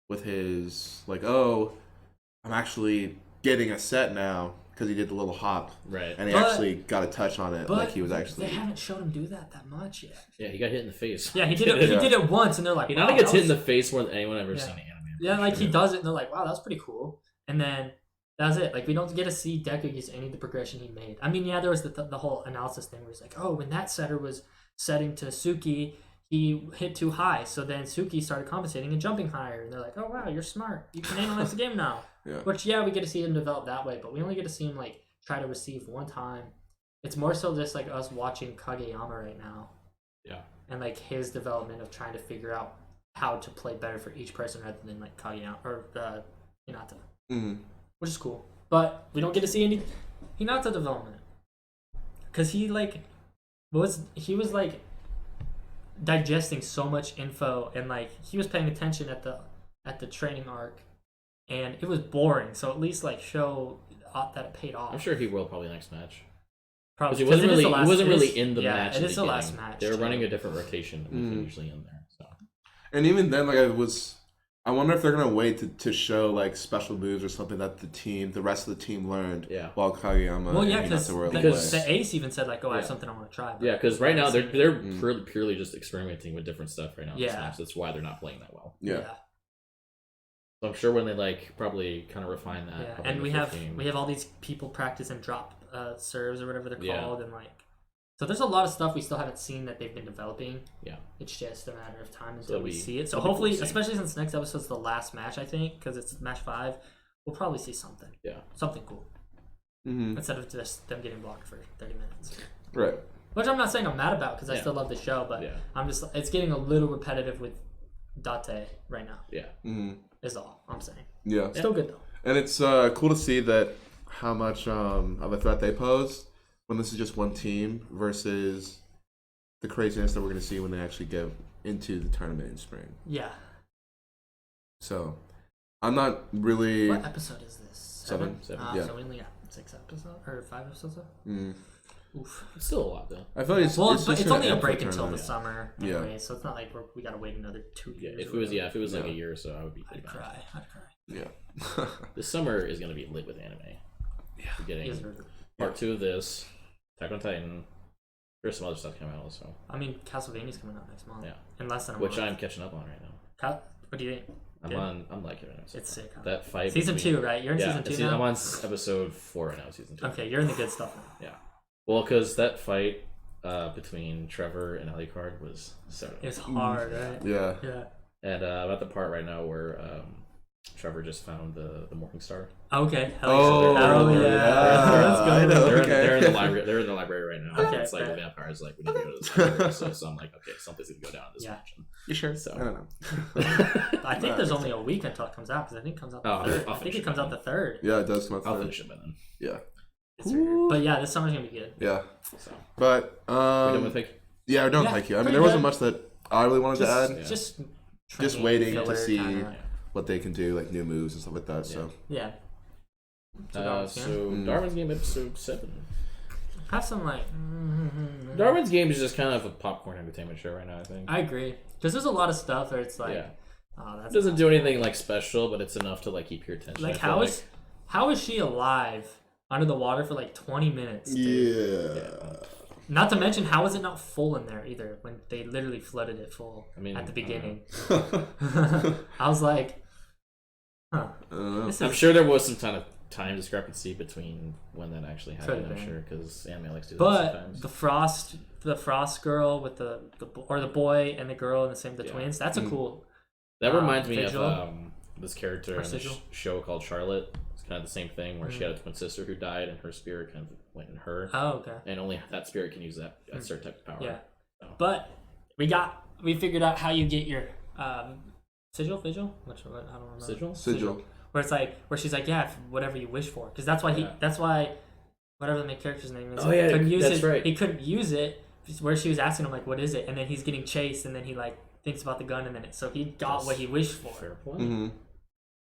with his I'm actually getting a set now because he did the little hop, right? And he actually got a touch on it, like he was actually. They haven't shown him do that much yet. Yeah, he got hit in the face. Yeah, he did it. He did it once, and they're like, Hinata gets hit in the face more than anyone I've ever seen in anime. Yeah, like he does it, and they're like, wow, that's pretty cool. And then that's it. Like we don't get to see Deku use any of the progression he made. I mean, there was the whole analysis thing where he's like, oh, when that setter was setting to Suki, he hit too high, so then Suki started compensating and jumping higher, and they're like, oh wow, you're smart, you can analyze the game now. Which we get to see him develop that way, but we only get to see him try to receive one time. It's more so just like us watching Kageyama right now, and his development of trying to figure out how to play better for each person rather than Kageyama or Hinata, which is cool. But we don't get to see any Hinata development because he was digesting so much info, and he was paying attention at the training arc, and it was boring. So at least like show that it paid off. I'm sure he will probably next match. Probably He wasn't really. last, He wasn't really in the yeah, match. It at is the the last beginning. match. They were too. running a different rotation than usually in there. So. And even then, like I wonder if they're gonna wait to show like special moves or something that the rest of the team learned. Yeah. While Kageyama. Well, yeah, and Hinata were because away. the ace even said like, "Oh, I have something I want to try." Yeah, because right now they're purely just experimenting with different stuff right now. Yeah. That's why they're not playing that well. Yeah. So I'm sure when they like probably kind of refine that. Yeah, and we have all these people practice and drop serves or whatever they're called, and like, so there's a lot of stuff we still haven't seen that they've been developing. Yeah, it's just a matter of time until we see it. So cool hopefully, especially since next episode's the last match, I think, because it's match 5, we'll probably see something. Yeah, something cool. Instead of just them getting blocked for 30 minutes. Right. Which I'm not saying I'm mad about because I still love the show, but I'm just it's getting a little repetitive with Date right now. Yeah. Is all I'm saying. Yeah. Still good though. And it's cool to see that how much of a threat they pose when this is just one team versus the craziness that we're going to see when they actually get into the tournament in spring. Yeah. So, I'm not really... What episode is this? 7? Yeah. So we only got 6 episodes or 5 episodes though? Oof. It's still a lot though. I feel like it's only a break until the summer anyway, so it's not like we gotta wait another 2 years. If it was like a year or so, I would be pretty I'd cry. Yeah. This summer is gonna be lit with anime. Yeah. We're getting part 2 of this, Attack on Titan. There's some other stuff coming out also. I mean, Castlevania's coming out next month. Yeah. In less than a month. month. I'm catching up on right now. What do you think? I'm liking it. It's sick. Huh? That fight. Season 2, right? You're in season 2 now? I'm on episode 4 right now, season 2. Okay, you're in the good stuff now. Yeah. Well, because that fight between Trevor and Alucard was so... It was hard, right? Yeah. Yeah. And I'm at the part right now where Trevor just found the Morning Star. Okay. Oh, yeah. They're in the library. They're in the library right now. Okay, it's like the vampires like we need to go to this library. So I'm like, okay, something's gonna go down in this match. You sure? So I don't know. I think there's only a week until it comes out because I think it comes out the 3rd. I think it comes out the 3rd. Yeah, it does come out the 3rd. I'll finish it by then. Yeah. But yeah, this summer's gonna be good. Yeah. So. But we're done with Haikyuu? Yeah, we're done with Haikyuu. I mean, there wasn't much that I really wanted to add. Just waiting to see what they can do, like new moves and stuff like that. So yeah. Darwin's Game episode 7. Have some like. Darwin's Game is just kind of a popcorn entertainment show right now. I think. I agree because there's a lot of stuff where it's like. It doesn't do anything like special, but it's enough to like keep your attention. Like how is she alive under the water for like 20 minutes? Dude? Yeah. Not to mention, how is it not full in there either when they literally flooded it full at the beginning? I was like, huh. I'm sure there was some kind of time discrepancy between when that actually happened. I'm sure because anime likes to do that sometimes. But the frost girl with the boy and the girl and the twins. That's a cool. That reminds me of this character in a sigil? show called Charlotte. It's kind of the same thing where she had a twin sister who died and her spirit kind of went in her. Oh, okay. And only that spirit can use that certain type of power. Yeah. So. But we figured out how you get your sigil. I don't remember. Sigil. Where it's like she's like, yeah, whatever you wish for, because that's why whatever the main character's name is. Oh yeah, couldn't use that's it. right. He couldn't use it. Where she was asking him like, what is it? And then he's getting chased, and then he like thinks about the gun, and then so he got what he wished for. Fair point. Mm-hmm.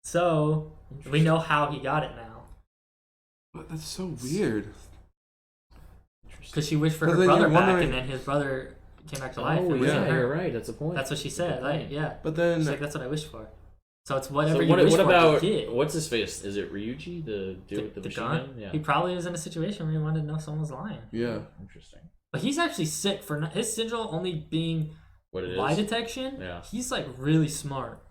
So we know how he got it now. But that's so weird. Because she wished for her brother back, and then his brother came back to life. Oh yeah, you're right. That's a point. That's what she said. Like, yeah. But then she's like, that's what I wished for. So it's whatever you wish what for. About you what's his face? Is it Ryuji, the dude with the machine gun? Yeah. He probably was in a situation where he wanted to know someone was lying. Yeah. Interesting. But he's actually sick for his sigil only being lie detection. Yeah. He's like really smart.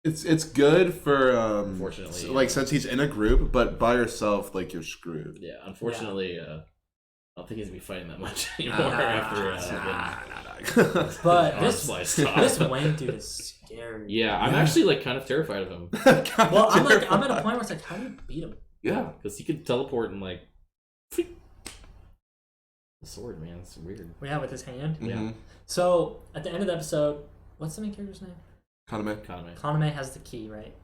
It's good for unfortunately, like since he's in a group, but by yourself, like you're screwed. Yeah, unfortunately, I don't think he's gonna be fighting that much anymore after. But this Wayne dude is scary. Yeah, I'm actually like kind of terrified of him. Well, I'm at a point where it's like, how do you beat him? Yeah, because he could teleport and like. The sword, man, it's weird. Yeah, with his hand. Mm-hmm. Yeah. So at the end of the episode, what's the main character's name? Kaname has the key, right?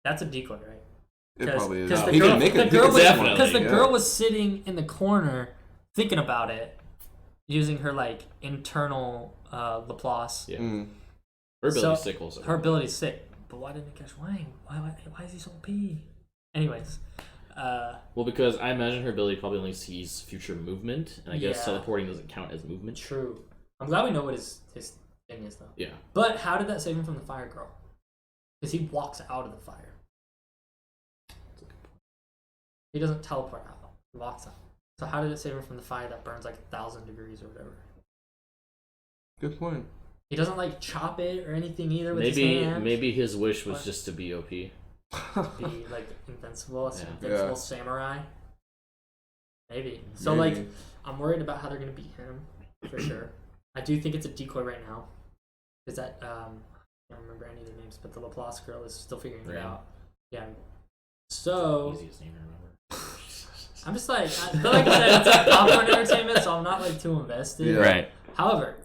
That's a decoy, right? It probably is. Because the girl was sitting in the corner thinking about it, using her like internal Laplace. Yeah. Her ability's sick also. Her ability's sick, but why didn't it catch Wang? Why is he so OP? Anyways, well, because I imagine her ability probably only sees future movement, and I guess Yeah. teleporting doesn't count as movement. true. I'm glad we know what his thing is though. Yeah. But how did that save him from the fire girl? Because he walks out of the fire. He doesn't teleport out. He walks out. So how did it save him from the fire that burns like 1,000 degrees or whatever? Good point. He doesn't like chop it or anything either with his hand. Maybe his wish was What? just to be OP. Be like invincible, Yeah. invincible Yeah. samurai. Maybe. So Maybe. like, I'm worried about how they're gonna beat him for sure. I do think it's a decoy right now. Is that I don't remember any of their names, but the Laplace girl is still figuring it Ram. out. Yeah. So Easiest name to remember. I'm just like, like I said, it's like popcorn entertainment, so I'm not like too invested. Yeah. Right. However,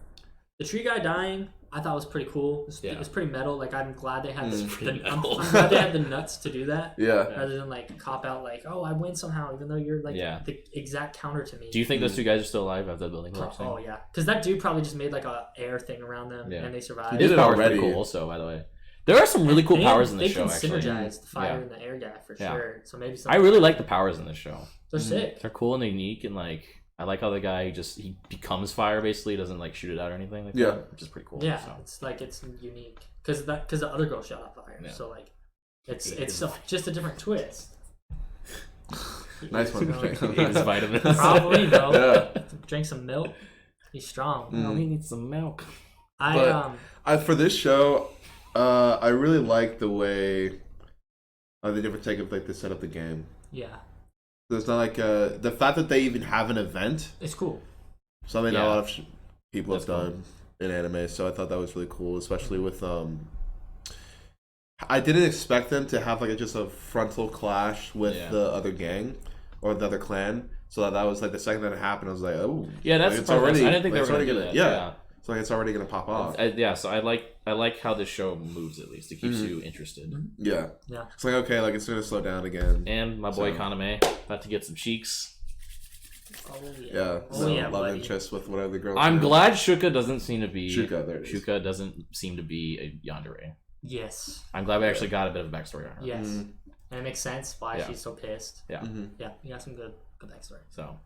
the tree guy dying, I thought was pretty cool. Yeah. It's pretty metal. Like I'm glad they had pretty I'm metal. glad they had the nuts to do that. Yeah. Rather than like cop out like, oh, I win somehow, even though you're like Yeah. the exact counter to me. Do you think those two guys are still alive after the building collapsed? Oh yeah, because that dude probably just made like a air thing around them Yeah. and they survived. He His did it power's already. pretty cool also, by the way. There are some really cool powers in this show, They actually. can synergize the fire Yeah. and the air guy for Yeah. sure. So maybe I really like the powers in this show. they're sick. They're cool and unique, and like I like how the guy he becomes fire basically. He doesn't like shoot it out or anything like Yeah. that, which is pretty cool. Yeah, So. it's like it's unique because the other girl shot out fire. Yeah. So like it's just a different twist. Nice one. He ate his vitamins. Probably no. Yeah. Drink some milk. He's strong. Oh, he needs some milk. For this show, I really like the way they never take it like they set up the game. Yeah, So it's not like the fact that they even have an event, it's cool. something that Yeah. a lot of people That's have done in anime. So I thought that was really cool, especially with I didn't expect them to have like just a frontal clash with Yeah. the other gang or the other clan. So that was like the second that it happened, I was like, oh, Yeah, that's like, it's surprising. already. I didn't think they it's were already gonna do gonna. that. Yeah. So like it's already gonna pop off. So I like how this show moves. At least it keeps you interested. Yeah. Yeah. It's like okay, like it's gonna slow down again. And my boy So- Kaname about to get some cheeks. Oh yeah. Yeah. Oh So yeah, love buddy. interest with whatever the girl. I'm glad Shuka doesn't seem to be Shuka, there it is. Shuka doesn't seem to be a yandere. Yes. I'm glad we actually got a bit of a backstory on her. Yes. Mhm. And it makes sense why Yeah. she's so pissed. Yeah. Mhm. Yeah, you got some good backstory. So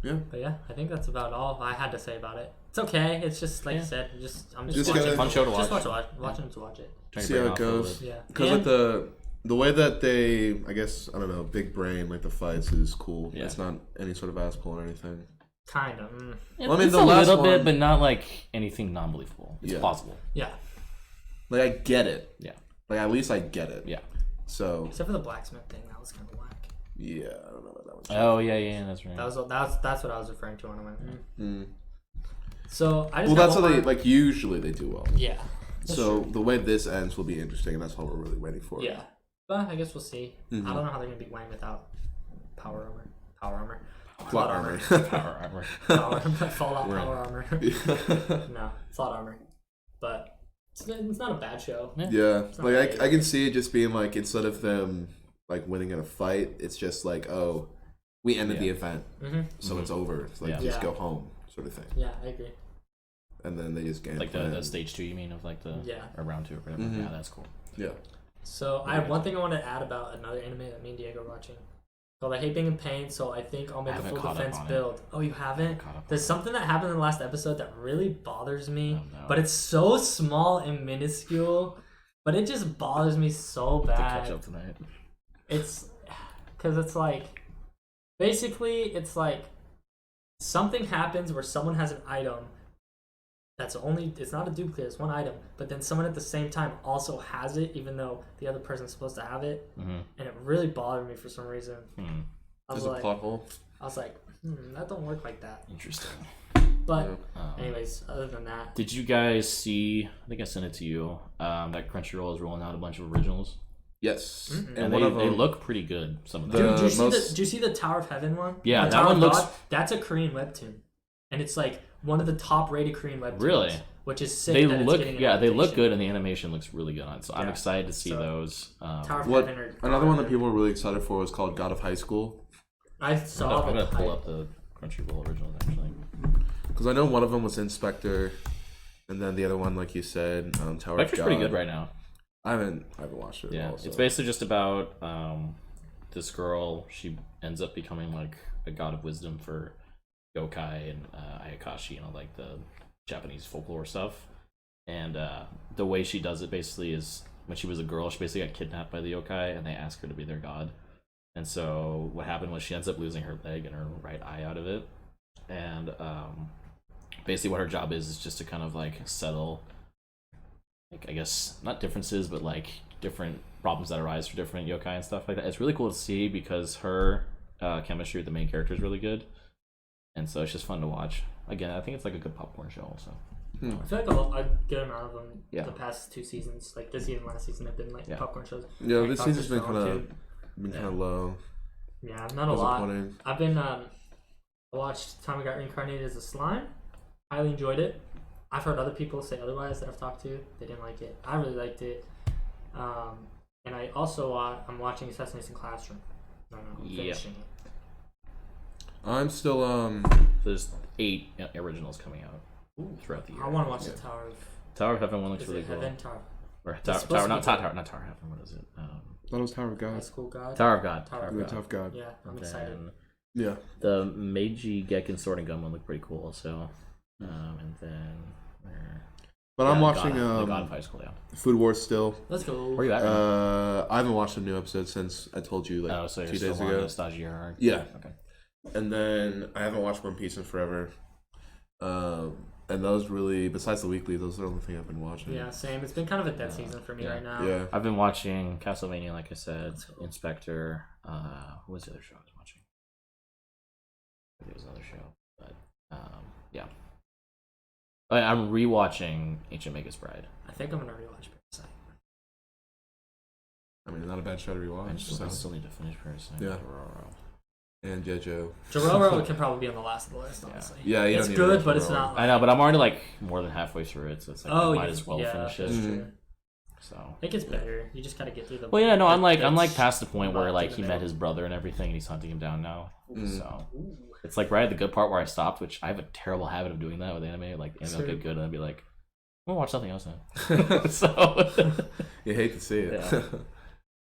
Yeah. But yeah, I think that's about all I had to say about it. It's okay. It's just like Yeah. you said. I'm Just just gotta- watching. fun show to Just watch. watching to watch it. trying to See bring how it off a little goes. bit. Yeah. Because And- like the way that they, I guess I don't know, big brain like the fights is cool. Yeah. It's not any sort of ass pull or anything. kind of. Well, Well, I mean, it's the a last little bit, one- but not like anything non-believable. It's Yeah. plausible. Yeah. Like I get it. Yeah. Like at least I get it. Yeah. So Except for the blacksmith thing, that was kind of whack. yeah, I don't know about that one. Oh yeah, that's right. That's what I was referring to when I went. Mm. So I just Well, got that's how one they more- like. Usually they do well. Yeah. That's So true. the way this ends will be interesting, and that's what we're really waiting for. Yeah. But I guess we'll see. Mhm. I don't know how they're gonna beat Wang without power armor. Power armor. Plot armor. Power armor. Power Fallout Right. power armor. No, plot armor. But it's not a bad show. Yeah, not like bad. I can see it just being like instead of them like winning in a fight, it's just like oh, we ended the event, Mm-hmm. so it's over. It's like Yeah. just Yeah. go home, sort of thing. Yeah, I agree. And then they just game Like plan. the stage 2, you mean, of like the Yeah. or round 2 or whatever. Mhm. Yeah, that's cool. Yeah. So I have one thing I want to add about another anime that me and Diego are watching. Called I Hate Being in Pain, so I think I'll make I a haven't full caught up defense on it. build. Oh, you haven't? Caught up There's on something that happened in the last episode that really bothers me, Oh, no. but it's so small and minuscule, but it just bothers me so to bad. catch up tonight. It's because it's like basically it's like something happens where someone has an item it's not a duplicate, it's one item, but then someone at the same time also has it even though the other person's supposed to have it, Mm-hmm. and it really bothered me for some reason. Hmm. I was There's a like, plot hole. that don't work like that. Interesting. But Um, anyways, other than that, Did you guys see? I think I sent it to you. That Crunchyroll is rolling out a bunch of originals, Yes, Mhm. and one of they them. look pretty good. Some of The- them. dude, most- do you see the Tower of Heaven one? Yeah, The that Tower one of looks- God? That's a Korean webtoon, and it's like one of the top rated Korean webtoons. Really? Which is sick. They that it's look, getting an yeah, they look adaptation. good, and the animation looks really good on it. So I'm Yeah. excited to see So, those. Tower of What Heaven or another one that people were really excited for was called God of High School. I saw I'm the gonna pull hype. up the Crunchyroll originals actually. Because I know one of them was Inspector, And then the other one, like you said, Tower of God. Spectre's pretty good right now. I haven't watched it. Yeah, at all, so. it's basically just about this girl. She ends up becoming like a god of wisdom for yokai and ayakashi and all like the Japanese folklore stuff. And the way she does it basically is when she was a girl, she basically got kidnapped by the yokai and they asked her to be their god. And so what happened was she ends up losing her leg and her right eye out of it. And basically what her job is just to kind of like settle, like, I guess not differences, but like different problems that arise for different yokai and stuff like that. It's really cool to see because her chemistry with the main character is really good, and so it's just fun to watch. Again, I think it's like a good popcorn show also. I feel like a good amount of them the past 2 seasons, like this season, last season, have been like popcorn shows. Yeah, like, this season's been kind of low. Yeah, not a lot. I've been I watched Time I Got Reincarnated as a Slime. Highly enjoyed it. I've heard other people say otherwise that I've talked to. They didn't like it. I really liked it. And I also I'm watching Assassination Classroom. I'm finishing it. I'm still There's 8 originals coming out throughout the year. I want to watch the Tower of Heaven one looks really cool. Heaven, Tower. Or Tower, not Tower of Heaven. What is it? That was Tower of God. High School God. Tower of God. Tower of God. Yeah, I'm excited. Yeah. The Meiji Gekken Sword and Gun one looked pretty cool. So, and then. But I'm watching the God of High School. Yeah. Food Wars still. Let's go. Where are you at? I haven't watched a new episode since I told you like 2 days ago. On the Stagiaire arc? Yeah. Okay. And then I haven't watched One Piece in forever. And those really, besides the weekly, those are the only thing I've been watching. Yeah, same. It's been kind of a dead season for me right now. Yeah. I've been watching Castlevania, like I said, Inspector. What was the other show I was watching? It was another show, but yeah. I'm rewatching Ancient Magus Bride. I think I'm gonna rewatch Parasite. I mean, not a bad show to rewatch. I still need to finish Parasite. Yeah. And JoJo. Jororo can probably be on the last of the list, honestly. Yeah, it's good, but it's not. I know, but I'm already like more than halfway through it, so it's like I might as well finish it. Mm-hmm. So it gets better. You just gotta get through the. Well, yeah, no, I'm like past the point where like he met his brother and everything, and he's hunting him down now. So it's like right at the good part where I stopped, which I have a terrible habit of doing that with anime. Like anime will get good, and I'll be like, I'm gonna watch something else now. So you hate to see it. Yeah.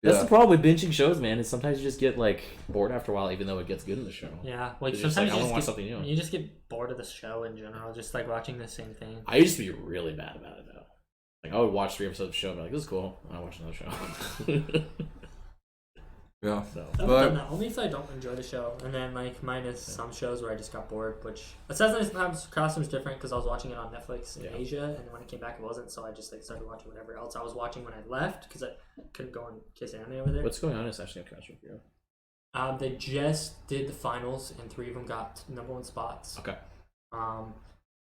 That's the problem with binging shows, man. Is sometimes you just get like bored after a while, even though it gets good in the show. Yeah, like it's sometimes I want to watch something new. You just get bored of the show in general, just like watching the same thing. I used to be really bad about it though. Like I would watch 3 episodes of the show and be like, "This is cool," and I watch another show. Yeah, so but only if I don't enjoy the show, and then like minus some shows where I just got bored. Which Assassin's Classroom is different because I was watching it on Netflix in Asia, and when it came back, it wasn't. So I just like started watching whatever else I was watching when I left because I couldn't go and kiss anime over there. What's going on in Assassin's Classroom for you? They just did the finals, and 3 of them got #1 spots. Okay.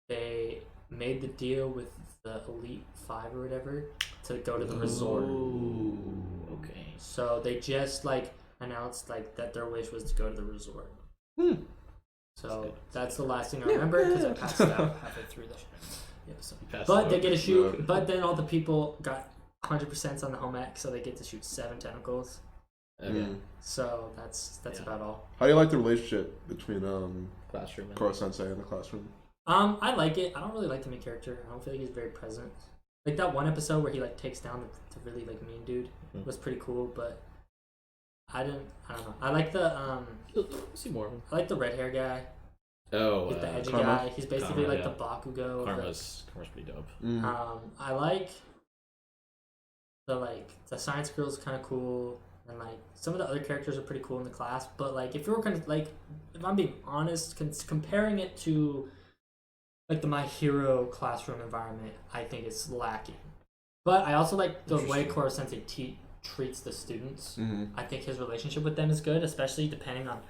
They made the deal with the Elite 5 or whatever to go to the resort. Okay. So they just like announced like that their wish was to go to the resort. So that's the last thing I remember because I passed out halfway through the show. But they get to shoot. But then all the people got 100% on the home ec, so they get to shoot 7 tentacles. Okay. So that's about all. How do you like the relationship between Classroom Koro Sensei and the classroom? I like it. I don't really like the main character. I don't feel like he's very present. Like that one episode where he like takes down the really like mean dude was pretty cool, but I don't know. I like the see more of him. I like the red hair guy. Oh, he's the edgy Karma. guy. He's basically like the Bakugo. Karma's pretty dope. I like the science girl's kind of cool, and like some of the other characters are pretty cool in the class. But like if you were kind of like, if I'm being honest, comparing it to like the My Hero classroom environment, I think it's lacking. But I also like the way Koro Sensei treats the students. I think his relationship with them is good, especially depending on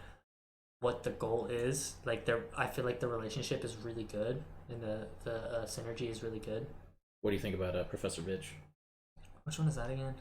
what the goal is. Like I feel like the relationship is really good, and the synergy is really good. What do you think about Professor Bitch? Which one is that again?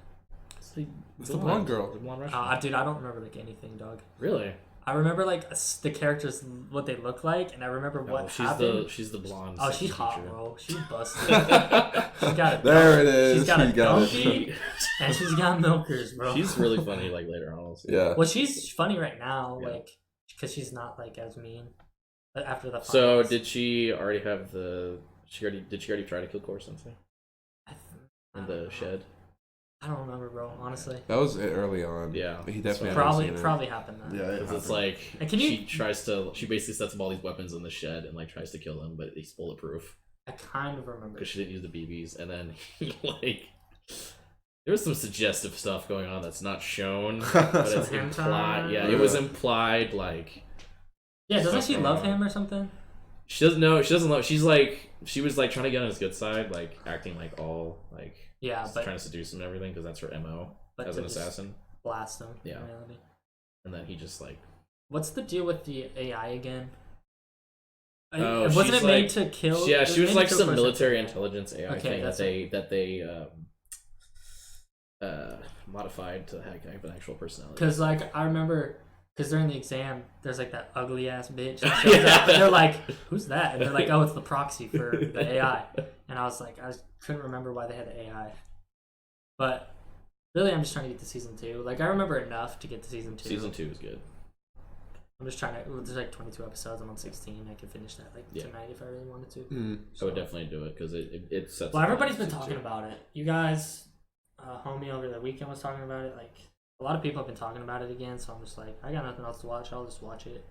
It's the blonde girl. The blonde Russian. Dude, I don't remember like anything, dog. Really? I remember like the characters, what they look like, and I remember what happened. She's the blonde. Oh, she's hot, teacher. bro. She's busted. She's got there it is. She's got a got donkey, and she's got milkers, bro. She's really funny. Like later on, yeah. Well, she's funny right now, like because she's not like as mean. But after the finals. So did she already have the Did she already try to kill Core Sensei in the shed? I don't remember, bro. Honestly. That was early on. Yeah, he definitely probably happened then. Yeah, because it's like And she basically sets up all these weapons in the shed and like tries to kill him, but he's bulletproof. I kind of remember Because she didn't use the BBs, and then he like. There was some suggestive stuff going on that's not shown, but it's implied. Yeah, it was implied. Like, yeah, doesn't she love him or something? She doesn't know. She doesn't love. She was like trying to get on his good side, like acting like all like but trying to seduce him and everything because that's her MO as an assassin. Blast him. Yeah. In reality. And then he just like. What's the deal with the AI again? Oh, wasn't it made to kill? Yeah, she was like some military intelligence AI thing that they modified to have an actual personality. Because like I remember, because during the exam, there's like that ugly ass bitch that shows up, and they're like, "Who's that?" And they're like, "Oh, it's the proxy for the AI." And I was like, I couldn't remember why they had the AI, but really, I'm just trying to get to season 2. Like I remember enough to get to season 2. Season 2 is good. I'm just trying to. There's like 22 episodes. I'm on 16. I could finish that like tonight if I really wanted to. I would definitely do it because it sets. Well, everybody's been talking about it. You guys. Homie over the weekend was talking about it. Like a lot of people have been talking about it again, so I'm just like, I got nothing else to watch. I'll just watch it.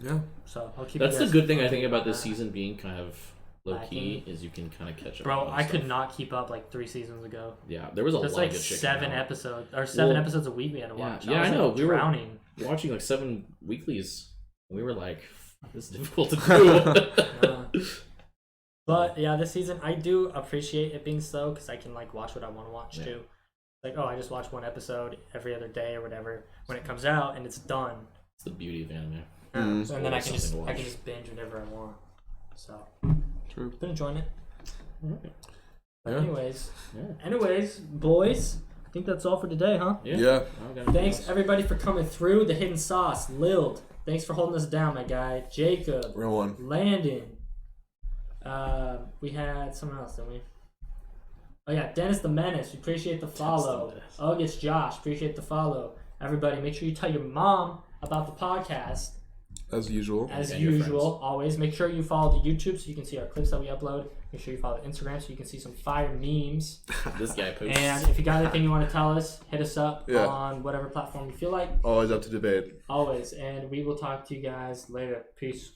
Yeah. So I'll keep. That's the good thing I think about this season being kind of low key is you can kind of catch up. Bro, I could not keep up like 3 seasons ago. Yeah, there was a lot like of good shit. 7 episodes or 7 episodes a week we had to watch. Yeah, I know. Like, we were drowning. Watching like 7 weeklies. And we were like, this is difficult to do. But yeah, this season I do appreciate it being slow because I can like watch what I want to watch too. Like, oh, I just watch 1 episode every other day or whatever when it comes out and it's done. It's the beauty of anime. And then I can just binge whenever I want. So true. Been enjoying it. But yeah. anyways, boys, I think that's all for today, huh? Yeah. Thanks everybody for coming through. The Hidden Sauce, Lild. Thanks for holding us down, my guy. Jacob. Real one. Landon. We had someone else, didn't we? Oh yeah, Dennis the Menace. We appreciate the follow. Ugh, it's Josh. Appreciate the follow. Everybody, make sure you tell your mom about the podcast. As usual. Always. Make sure you follow the YouTube so you can see our clips that we upload. Make sure you follow the Instagram so you can see some fire memes. This guy posts. And if you got anything you want to tell us, hit us up on whatever platform you feel like. Always up to debate. Always. And we will talk to you guys later. Peace.